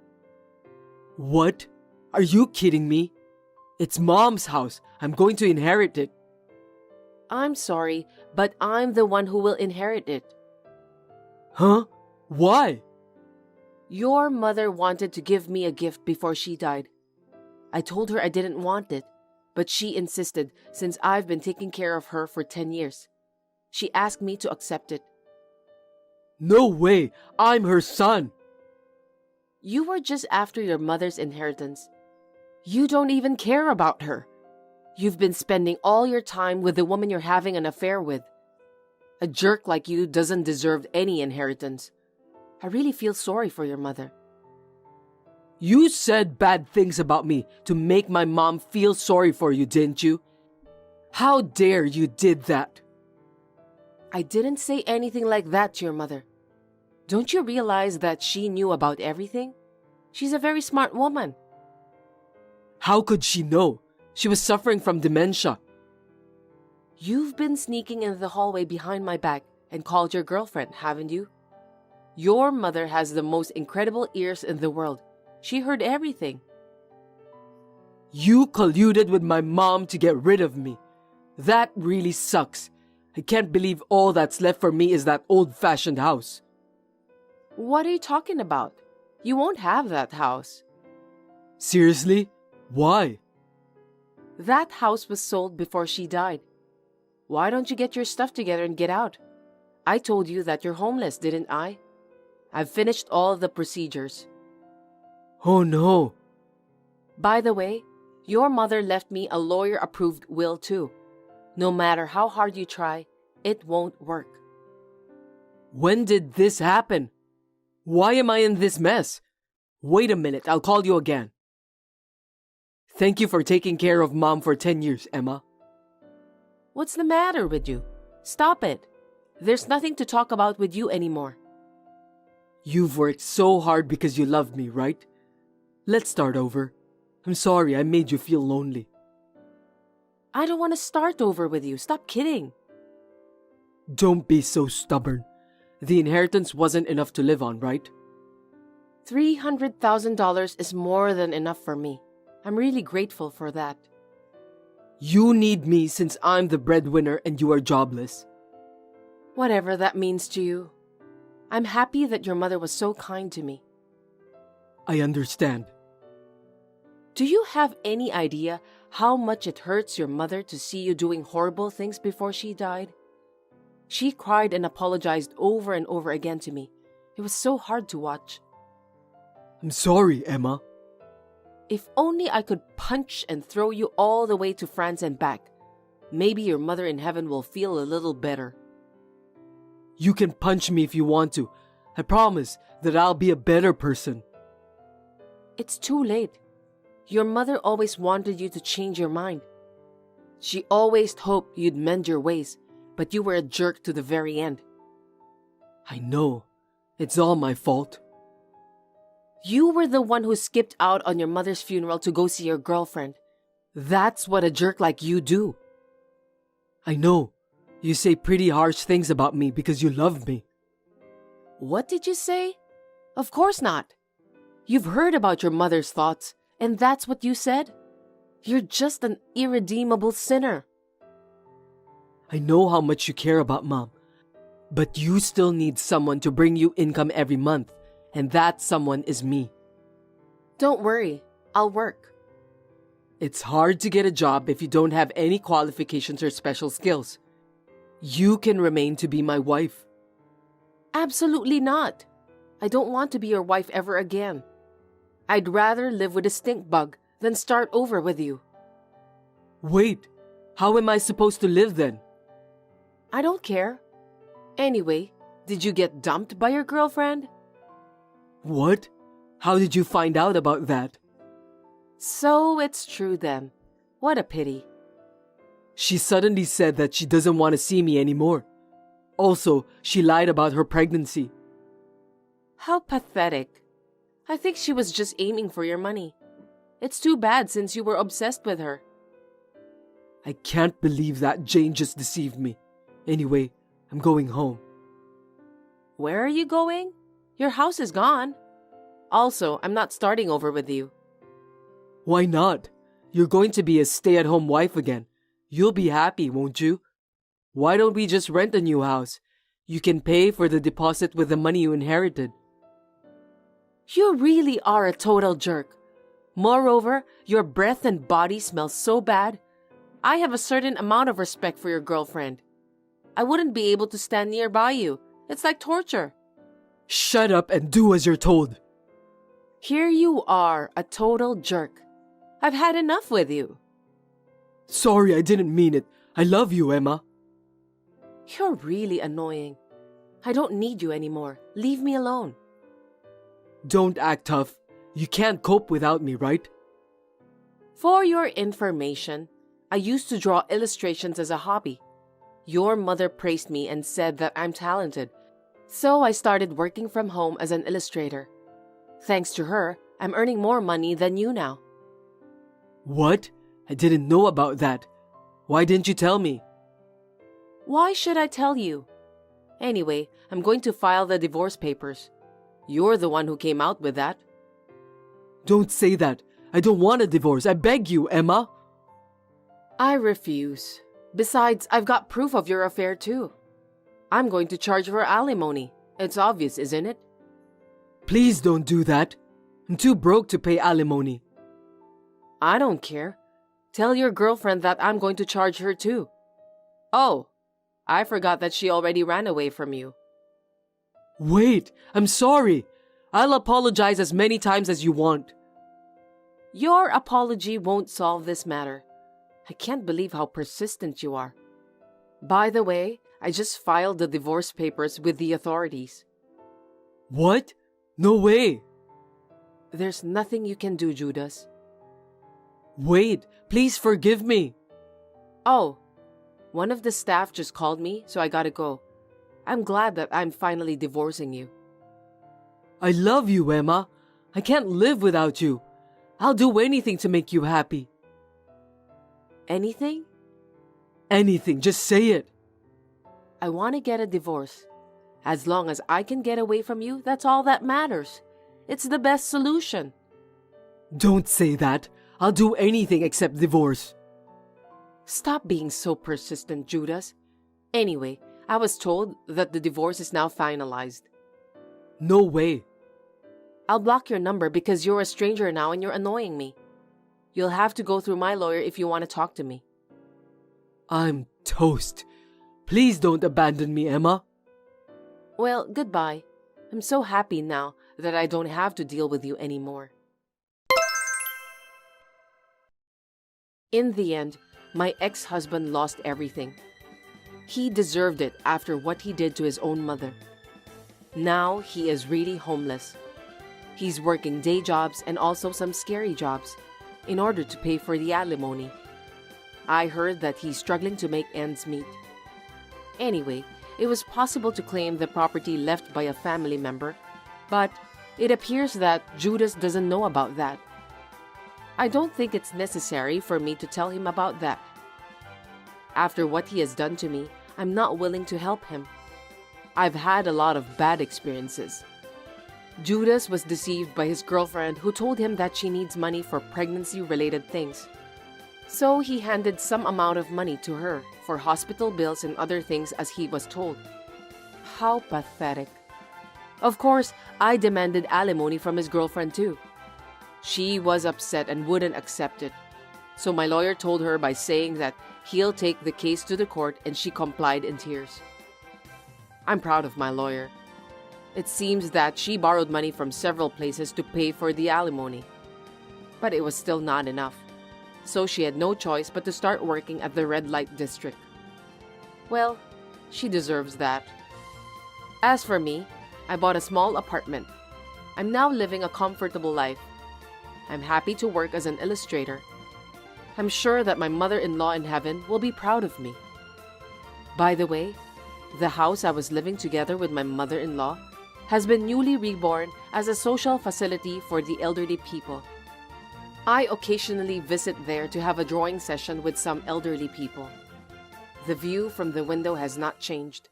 What? Are you kidding me? It's Mom's house. I'm going to inherit it. I'm sorry, but I'm the one who will inherit it. Huh? Why? Your mother wanted to give me a gift before she died. I told her I didn't want it, but she insisted since I've been taking care of her for 10 years. She asked me to accept it. No way! I'm her son! You were just after your mother's inheritance. You don't even care about her. You've been spending all your time with the woman you're having an affair with. A jerk like you doesn't deserve any inheritance. I really feel sorry for your mother. You said bad things about me to make my mom feel sorry for you, didn't you? How dare you did that? I didn't say anything like that to your mother. Don't you realize that she knew about everything? She's a very smart woman. How could she know? She was suffering from dementia. You've been sneaking in the hallway behind my back and called your girlfriend, haven't you? Your mother has the most incredible ears in the world. She heard everything. You colluded with my mom to get rid of me. That really sucks. I can't believe all that's left for me is that old-fashioned house. What are you talking about? You won't have that house. Seriously? Why? That house was sold before she died. Why don't you get your stuff together and get out? I told you that you're homeless, didn't I? I've finished all the procedures. Oh no. By the way, your mother left me a lawyer-approved will too. No matter how hard you try, it won't work. When did this happen? Why am I in this mess? Wait a minute, I'll call you again. Thank you for taking care of Mom for 10 years, Emma. What's the matter with you? Stop it. There's nothing to talk about with you anymore. You've worked so hard because you love me, right? Let's start over. I'm sorry I made you feel lonely. I don't want to start over with you. Stop kidding. Don't be so stubborn. The inheritance wasn't enough to live on, right? $300,000 is more than enough for me. I'm really grateful for that. You need me since I'm the breadwinner and you are jobless. Whatever that means to you. I'm happy that your mother was so kind to me. I understand. Do you have any idea how much it hurts your mother to see you doing horrible things before she died? She cried and apologized over and over again to me. It was so hard to watch. I'm sorry, Emma. If only I could punch and throw you all the way to France and back. Maybe your mother in heaven will feel a little better. You can punch me if you want to. I promise that I'll be a better person. It's too late. Your mother always wanted you to change your mind. She always hoped you'd mend your ways, but you were a jerk to the very end. I know. It's all my fault. You were the one who skipped out on your mother's funeral to go see your girlfriend. That's what a jerk like you do. I know. You say pretty harsh things about me because you love me. What did you say? Of course not. You've heard about your mother's thoughts, and that's what you said? You're just an irredeemable sinner. I know how much you care about Mom, but you still need someone to bring you income every month, and that someone is me. Don't worry, I'll work. It's hard to get a job if you don't have any qualifications or special skills. You can remain to be my wife. Absolutely not. I don't want to be your wife ever again. I'd rather live with a stink bug than start over with you. Wait, how am I supposed to live then? I don't care. Anyway, did you get dumped by your girlfriend? What? How did you find out about that? So it's true then. What a pity. She suddenly said that she doesn't want to see me anymore. Also, she lied about her pregnancy. How pathetic. I think she was just aiming for your money. It's too bad since you were obsessed with her. I can't believe that Jane just deceived me. Anyway, I'm going home. Where are you going? Your house is gone. Also, I'm not starting over with you. Why not? You're going to be a stay-at-home wife again. You'll be happy, won't you? Why don't we just rent a new house? You can pay for the deposit with the money you inherited. You really are a total jerk. Moreover, your breath and body smell so bad. I have a certain amount of respect for your girlfriend. I wouldn't be able to stand nearby you. It's like torture. Shut up and do as you're told. Here you are, a total jerk. I've had enough with you. Sorry, I didn't mean it. I love you, Emma. You're really annoying. I don't need you anymore. Leave me alone. Don't act tough. You can't cope without me, right? For your information, I used to draw illustrations as a hobby. Your mother praised me and said that I'm talented, so I started working from home as an illustrator. Thanks to her, I'm earning more money than you now. What? I didn't know about that. Why didn't you tell me? Why should I tell you? Anyway, I'm going to file the divorce papers. You're the one who came out with that. Don't say that. I don't want a divorce. I beg you, Emma. I refuse. Besides, I've got proof of your affair too. I'm going to charge for alimony. It's obvious, isn't it? Please don't do that. I'm too broke to pay alimony. I don't care. Tell your girlfriend that I'm going to charge her too. Oh, I forgot that she already ran away from you. Wait, I'm sorry. I'll apologize as many times as you want. Your apology won't solve this matter. I can't believe how persistent you are. By the way, I just filed the divorce papers with the authorities. What? No way. There's nothing you can do, Judas. Wait, please forgive me. Oh, one of the staff just called me, so I gotta go. I'm glad that I'm finally divorcing you. I love you, Emma. I can't live without you. I'll do anything to make you happy. Anything? Anything, just say it. I want to get a divorce. As long as I can get away from you, that's all that matters. It's the best solution. Don't say that. I'll do anything except divorce. Stop being so persistent, Judas. Anyway, I was told that the divorce is now finalized. No way. I'll block your number because you're a stranger now and you're annoying me. You'll have to go through my lawyer if you want to talk to me. I'm toast. Please don't abandon me, Emma. Well, goodbye. I'm so happy now that I don't have to deal with you anymore. In the end, my ex-husband lost everything. He deserved it after what he did to his own mother. Now he is really homeless. He's working day jobs and also some scary jobs in order to pay for the alimony. I heard that he's struggling to make ends meet. Anyway, it was possible to claim the property left by a family member, but it appears that Judas doesn't know about that. I don't think it's necessary for me to tell him about that. After what he has done to me, I'm not willing to help him. I've had a lot of bad experiences. Judas was deceived by his girlfriend who told him that she needs money for pregnancy-related things. So he handed some amount of money to her for hospital bills and other things as he was told. How pathetic. Of course, I demanded alimony from his girlfriend too. She was upset and wouldn't accept it. So my lawyer told her by saying that he'll take the case to the court, and she complied in tears. I'm proud of my lawyer. It seems that she borrowed money from several places to pay for the alimony. But it was still not enough. So she had no choice but to start working at the red light district. Well, she deserves that. As for me, I bought a small apartment. I'm now living a comfortable life. I'm happy to work as an illustrator. I'm sure that my mother-in-law in heaven will be proud of me. By the way, the house I was living together with my mother-in-law has been newly reborn as a social facility for the elderly people. I occasionally visit there to have a drawing session with some elderly people. The view from the window has not changed.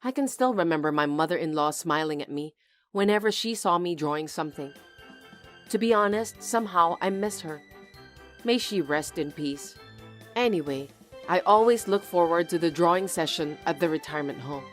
I can still remember my mother-in-law smiling at me whenever she saw me drawing something. To be honest, somehow I miss her. May she rest in peace. Anyway, I always look forward to the drawing session at the retirement home.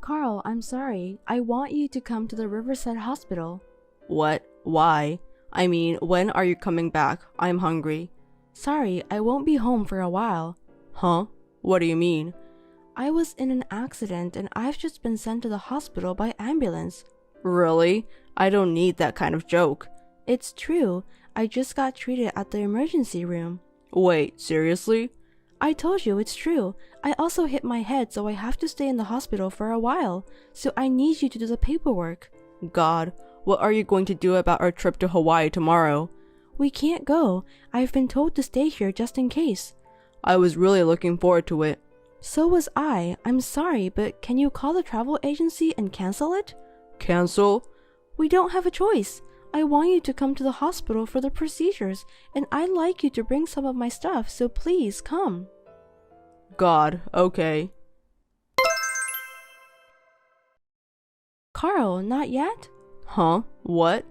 Carl, I'm sorry. I want you to come to the Riverside Hospital. What? Why? I mean, when are you coming back? I'm hungry. Sorry, I won't be home for a while. Huh? What do you mean? I was in an accident and I've just been sent to the hospital by ambulance. Really? I don't need that kind of joke. It's true. I just got treated at the emergency room. Wait, seriously? I told you it's true. I also hit my head, so I have to stay in the hospital for a while. So I need you to do the paperwork. God, what are you going to do about our trip to Hawaii tomorrow? We can't go. I've been told to stay here just in case. I was really looking forward to it. So was I. I'm sorry, but can you call the travel agency and cancel it? Cancel? We don't have a choice. I want you to come to the hospital for the procedures, and I'd like you to bring some of my stuff, so please come. God, okay. Carl, not yet? Huh? What?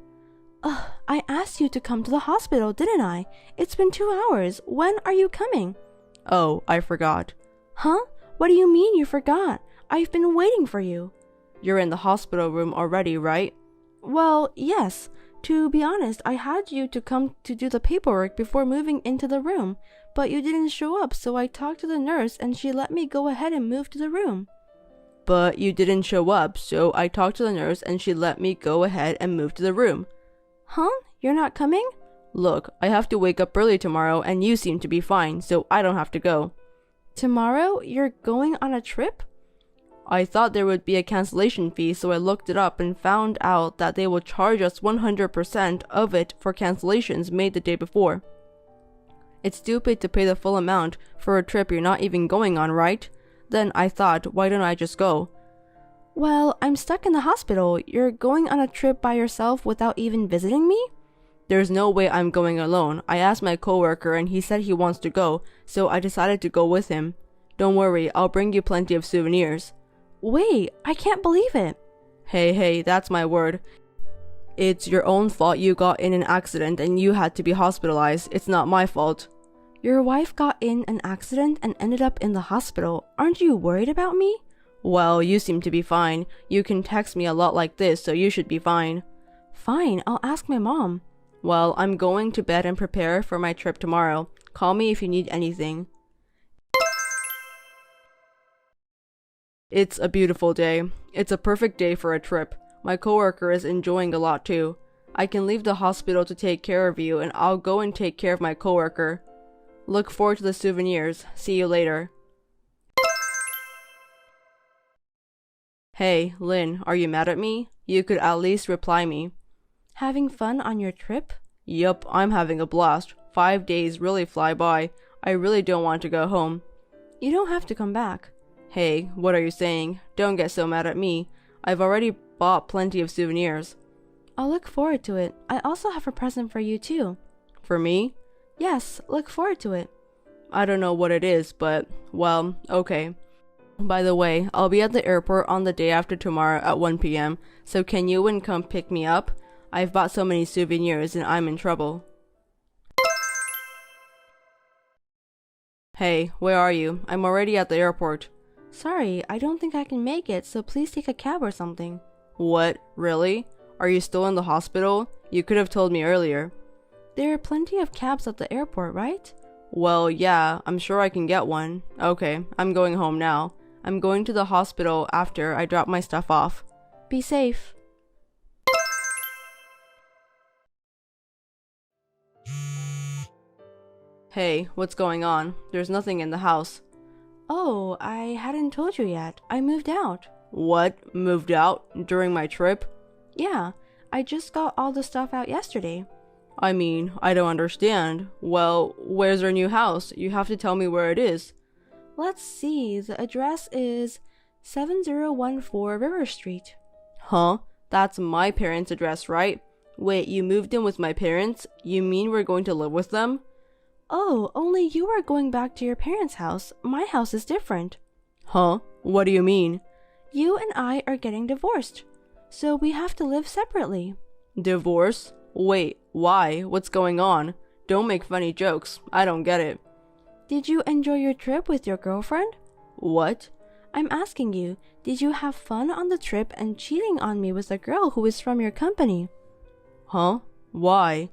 I asked you to come to the hospital, didn't I? It's been 2 hours. When are you coming? Oh, I forgot. Huh? What do you mean you forgot? I've been waiting for you. You're in the hospital room already, right? Well, yes. To be honest, I had you to come to do the paperwork before moving into the room, but you didn't show up, so I talked to the nurse and she let me go ahead and move to the room. But you didn't show up, so I talked to the nurse and she let me go ahead and move to the room. Huh? You're not coming? Look, I have to wake up early tomorrow and you seem to be fine, so I don't have to go. Tomorrow? You're going on a trip? I thought there would be a cancellation fee, so I looked it up and found out that they will charge us 100% of it for cancellations made the day before. It's stupid to pay the full amount for a trip you're not even going on, right? Then I thought, why don't I just go? Well, I'm stuck in the hospital. You're going on a trip by yourself without even visiting me? There's no way I'm going alone. I asked my coworker and he said he wants to go, so I decided to go with him. Don't worry, I'll bring you plenty of souvenirs. Wait, I can't believe it. Hey, that's my word. It's your own fault you got in an accident and you had to be hospitalized. It's not my fault. Your wife got in an accident and ended up in the hospital. Aren't you worried about me? Well, you seem to be fine. You can text me a lot like this, so you should be fine. Fine, I'll ask my mom. Well, I'm going to bed and prepare for my trip tomorrow. Call me if you need anything. It's a beautiful day. It's a perfect day for a trip. My coworker is enjoying a lot too. I can leave the hospital to take care of you and I'll go and take care of my coworker. Look forward to the souvenirs. See you later. Hey, Lynn, are you mad at me? You could at least reply me. Having fun on your trip? Yup, I'm having a blast. 5 days really fly by. I really don't want to go home. You don't have to come back. Hey, what are you saying? Don't get so mad at me. I've already bought plenty of souvenirs. I'll look forward to it. I also have a present for you too. For me? Yes, look forward to it. I don't know what it is, but, well, okay. By the way, I'll be at the airport on the day after tomorrow at 1 p.m., so can you come pick me up? I've bought so many souvenirs and I'm in trouble. Hey, where are you? I'm already at the airport. Sorry, I don't think I can make it, so please take a cab or something. What? Really? Are you still in the hospital? You could have told me earlier. There are plenty of cabs at the airport, right? Well, yeah, I'm sure I can get one. Okay, I'm going home now. I'm going to the hospital after I drop my stuff off. Be safe. Hey, what's going on? There's nothing in the house. Oh, I hadn't told you yet. I moved out. What? Moved out? During my trip? Yeah, I just got all the stuff out yesterday. I mean, I don't understand. Well, where's our new house? You have to tell me where it is. Let's see, the address is 7014 River Street. Huh? That's my parents' address, right? Wait, you moved in with my parents? You mean we're going to live with them? Oh, only you are going back to your parents' house. My house is different. Huh? What do you mean? You and I are getting divorced, so we have to live separately. Divorce? Wait, why? What's going on? Don't make funny jokes. I don't get it. Did you enjoy your trip with your girlfriend? What? I'm asking you, did you have fun on the trip and cheating on me with a girl who is from your company? Huh? Why?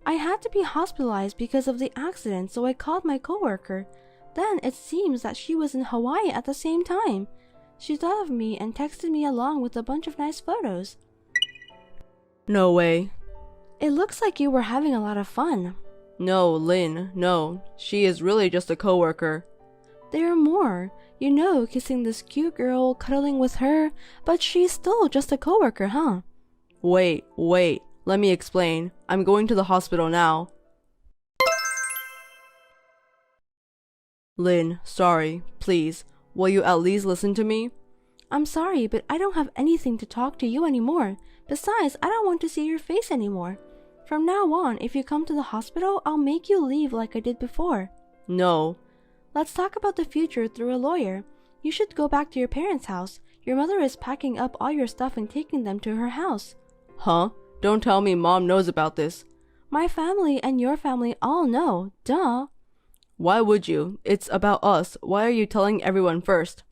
I had to be hospitalized because of the accident, so I called my coworker. Then it seems that she was in Hawaii at the same time. She thought of me and texted me along with a bunch of nice photos. No way. It looks like you were having a lot of fun. No, Lynn, no. She is really just a coworker. There are more. You know, kissing this cute girl, cuddling with her, but she's still just a coworker, huh? Wait. Let me explain. I'm going to the hospital now. Lynn, sorry. Please, will you at least listen to me? I'm sorry, but I don't have anything to talk to you anymore. Besides, I don't want to see your face anymore. From now on, if you come to the hospital, I'll make you leave like I did before. No. Let's talk about the future through a lawyer. You should go back to your parents' house. Your mother is packing up all your stuff and taking them to her house. Huh? Don't tell me Mom knows about this. My family and your family all know. Duh. Why would you? It's about us. Why are you telling everyone first?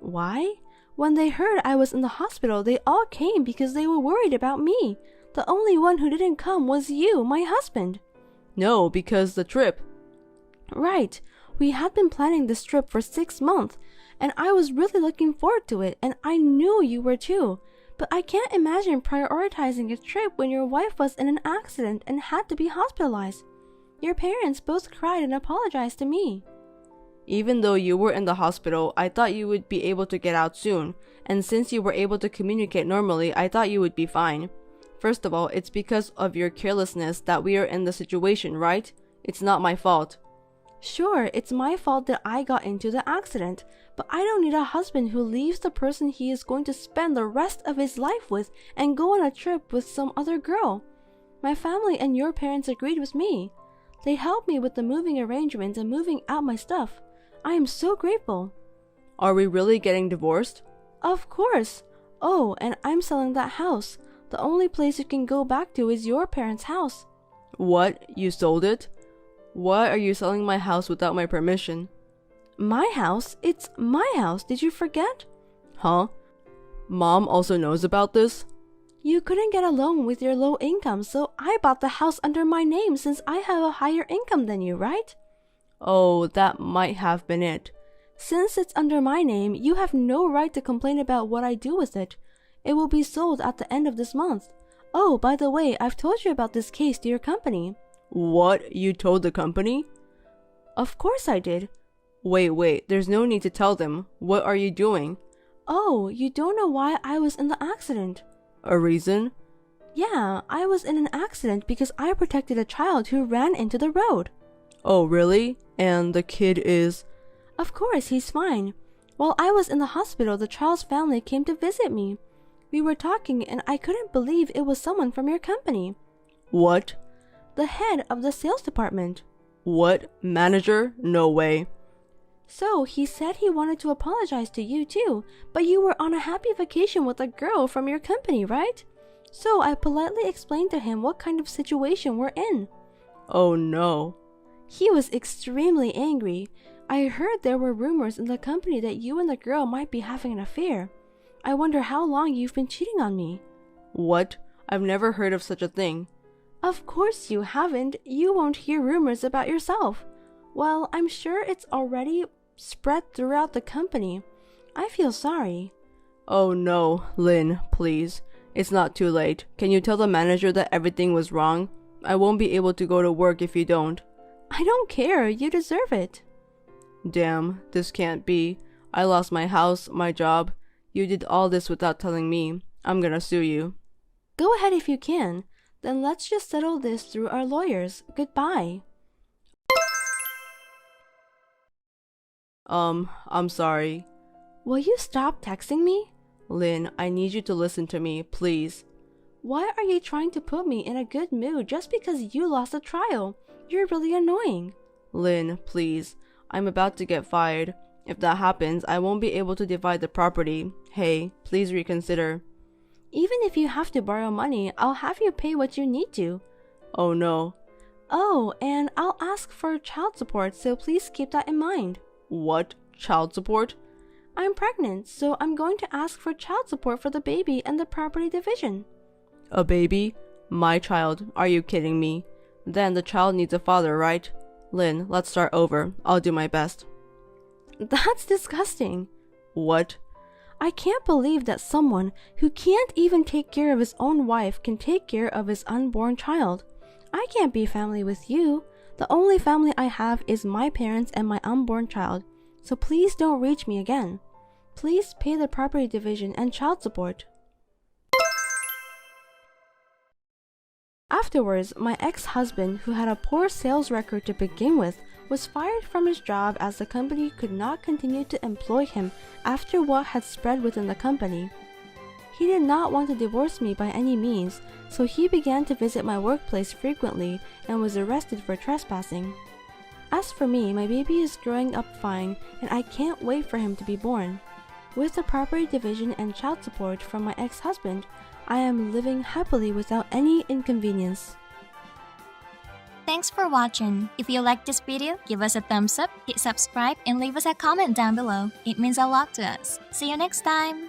Why? When they heard I was in the hospital, they all came because they were worried about me. The only one who didn't come was you, my husband. No, because the trip. Right. We had been planning this trip for 6 months, and I was really looking forward to it, and I knew you were too. But I can't imagine prioritizing a trip when your wife was in an accident and had to be hospitalized. Your parents both cried and apologized to me. Even though you were in the hospital, I thought you would be able to get out soon, and since you were able to communicate normally, I thought you would be fine. First of all, it's because of your carelessness that we are in the situation, right? It's not my fault. Sure, it's my fault that I got into the accident, but I don't need a husband who leaves the person he is going to spend the rest of his life with and go on a trip with some other girl. My family and your parents agreed with me. They helped me with the moving arrangements and moving out my stuff. I am so grateful. Are we really getting divorced? Of course. Oh, and I'm selling that house. The only place you can go back to is your parents' house. What? You sold it? Why are you selling my house without my permission? My house? It's my house. Did you forget? Huh? Mom also knows about this? You couldn't get a loan with your low income, so I bought the house under my name since I have a higher income than you, right? Oh, that might have been it. Since it's under my name, you have no right to complain about what I do with it. It will be sold at the end of this month. Oh, by the way, I've told you about this case to your company. What? You told the company? Of course I did. Wait, there's no need to tell them. What are you doing? Oh, you don't know why I was in the accident. A reason? Yeah, I was in an accident because I protected a child who ran into the road. Oh, really? And the kid is... Of course, he's fine. While I was in the hospital, the child's family came to visit me. We were talking and I couldn't believe it was someone from your company. What? The head of the sales department. What? Manager? No way. So he said he wanted to apologize to you too, but you were on a happy vacation with a girl from your company, right? So I politely explained to him what kind of situation we're in. Oh no. He was extremely angry. I heard there were rumors in the company that you and the girl might be having an affair. I wonder how long you've been cheating on me. What? I've never heard of such a thing. Of course you haven't. You won't hear rumors about yourself. Well, I'm sure it's already spread throughout the company. I feel sorry. Oh no, Lynn, please. It's not too late. Can you tell the manager that everything was wrong? I won't be able to go to work if you don't. I don't care. You deserve it. Damn, this can't be. I lost my house, my job. You did all this without telling me. I'm gonna sue you. Go ahead if you can. Then let's just settle this through our lawyers. Goodbye. I'm sorry. Will you stop texting me? Lynn, I need you to listen to me, please. Why are you trying to put me in a good mood just because you lost a trial? You're really annoying. Lynn, please. I'm about to get fired. If that happens, I won't be able to divide the property. Hey, please reconsider. Even if you have to borrow money, I'll have you pay what you need to. Oh no. Oh, and I'll ask for child support, so please keep that in mind. What? Child support? I'm pregnant, so I'm going to ask for child support for the baby and the property division. A baby? My child? Are you kidding me? Then the child needs a father, right? Lynn, let's start over. I'll do my best. That's disgusting. What? I can't believe that someone who can't even take care of his own wife can take care of his unborn child. I can't be family with you. The only family I have is my parents and my unborn child. So please don't reach me again. Please pay the property division and child support. Afterwards, my ex-husband, who had a poor sales record to begin with, was fired from his job as the company could not continue to employ him after what had spread within the company. He did not want to divorce me by any means, so he began to visit my workplace frequently and was arrested for trespassing. As for me, my baby is growing up fine and I can't wait for him to be born. With the property division and child support from my ex-husband, I am living happily without any inconvenience. Thanks for watching. If you liked this video, give us a thumbs up, hit subscribe, and leave us a comment down below. It means a lot to us. See you next time!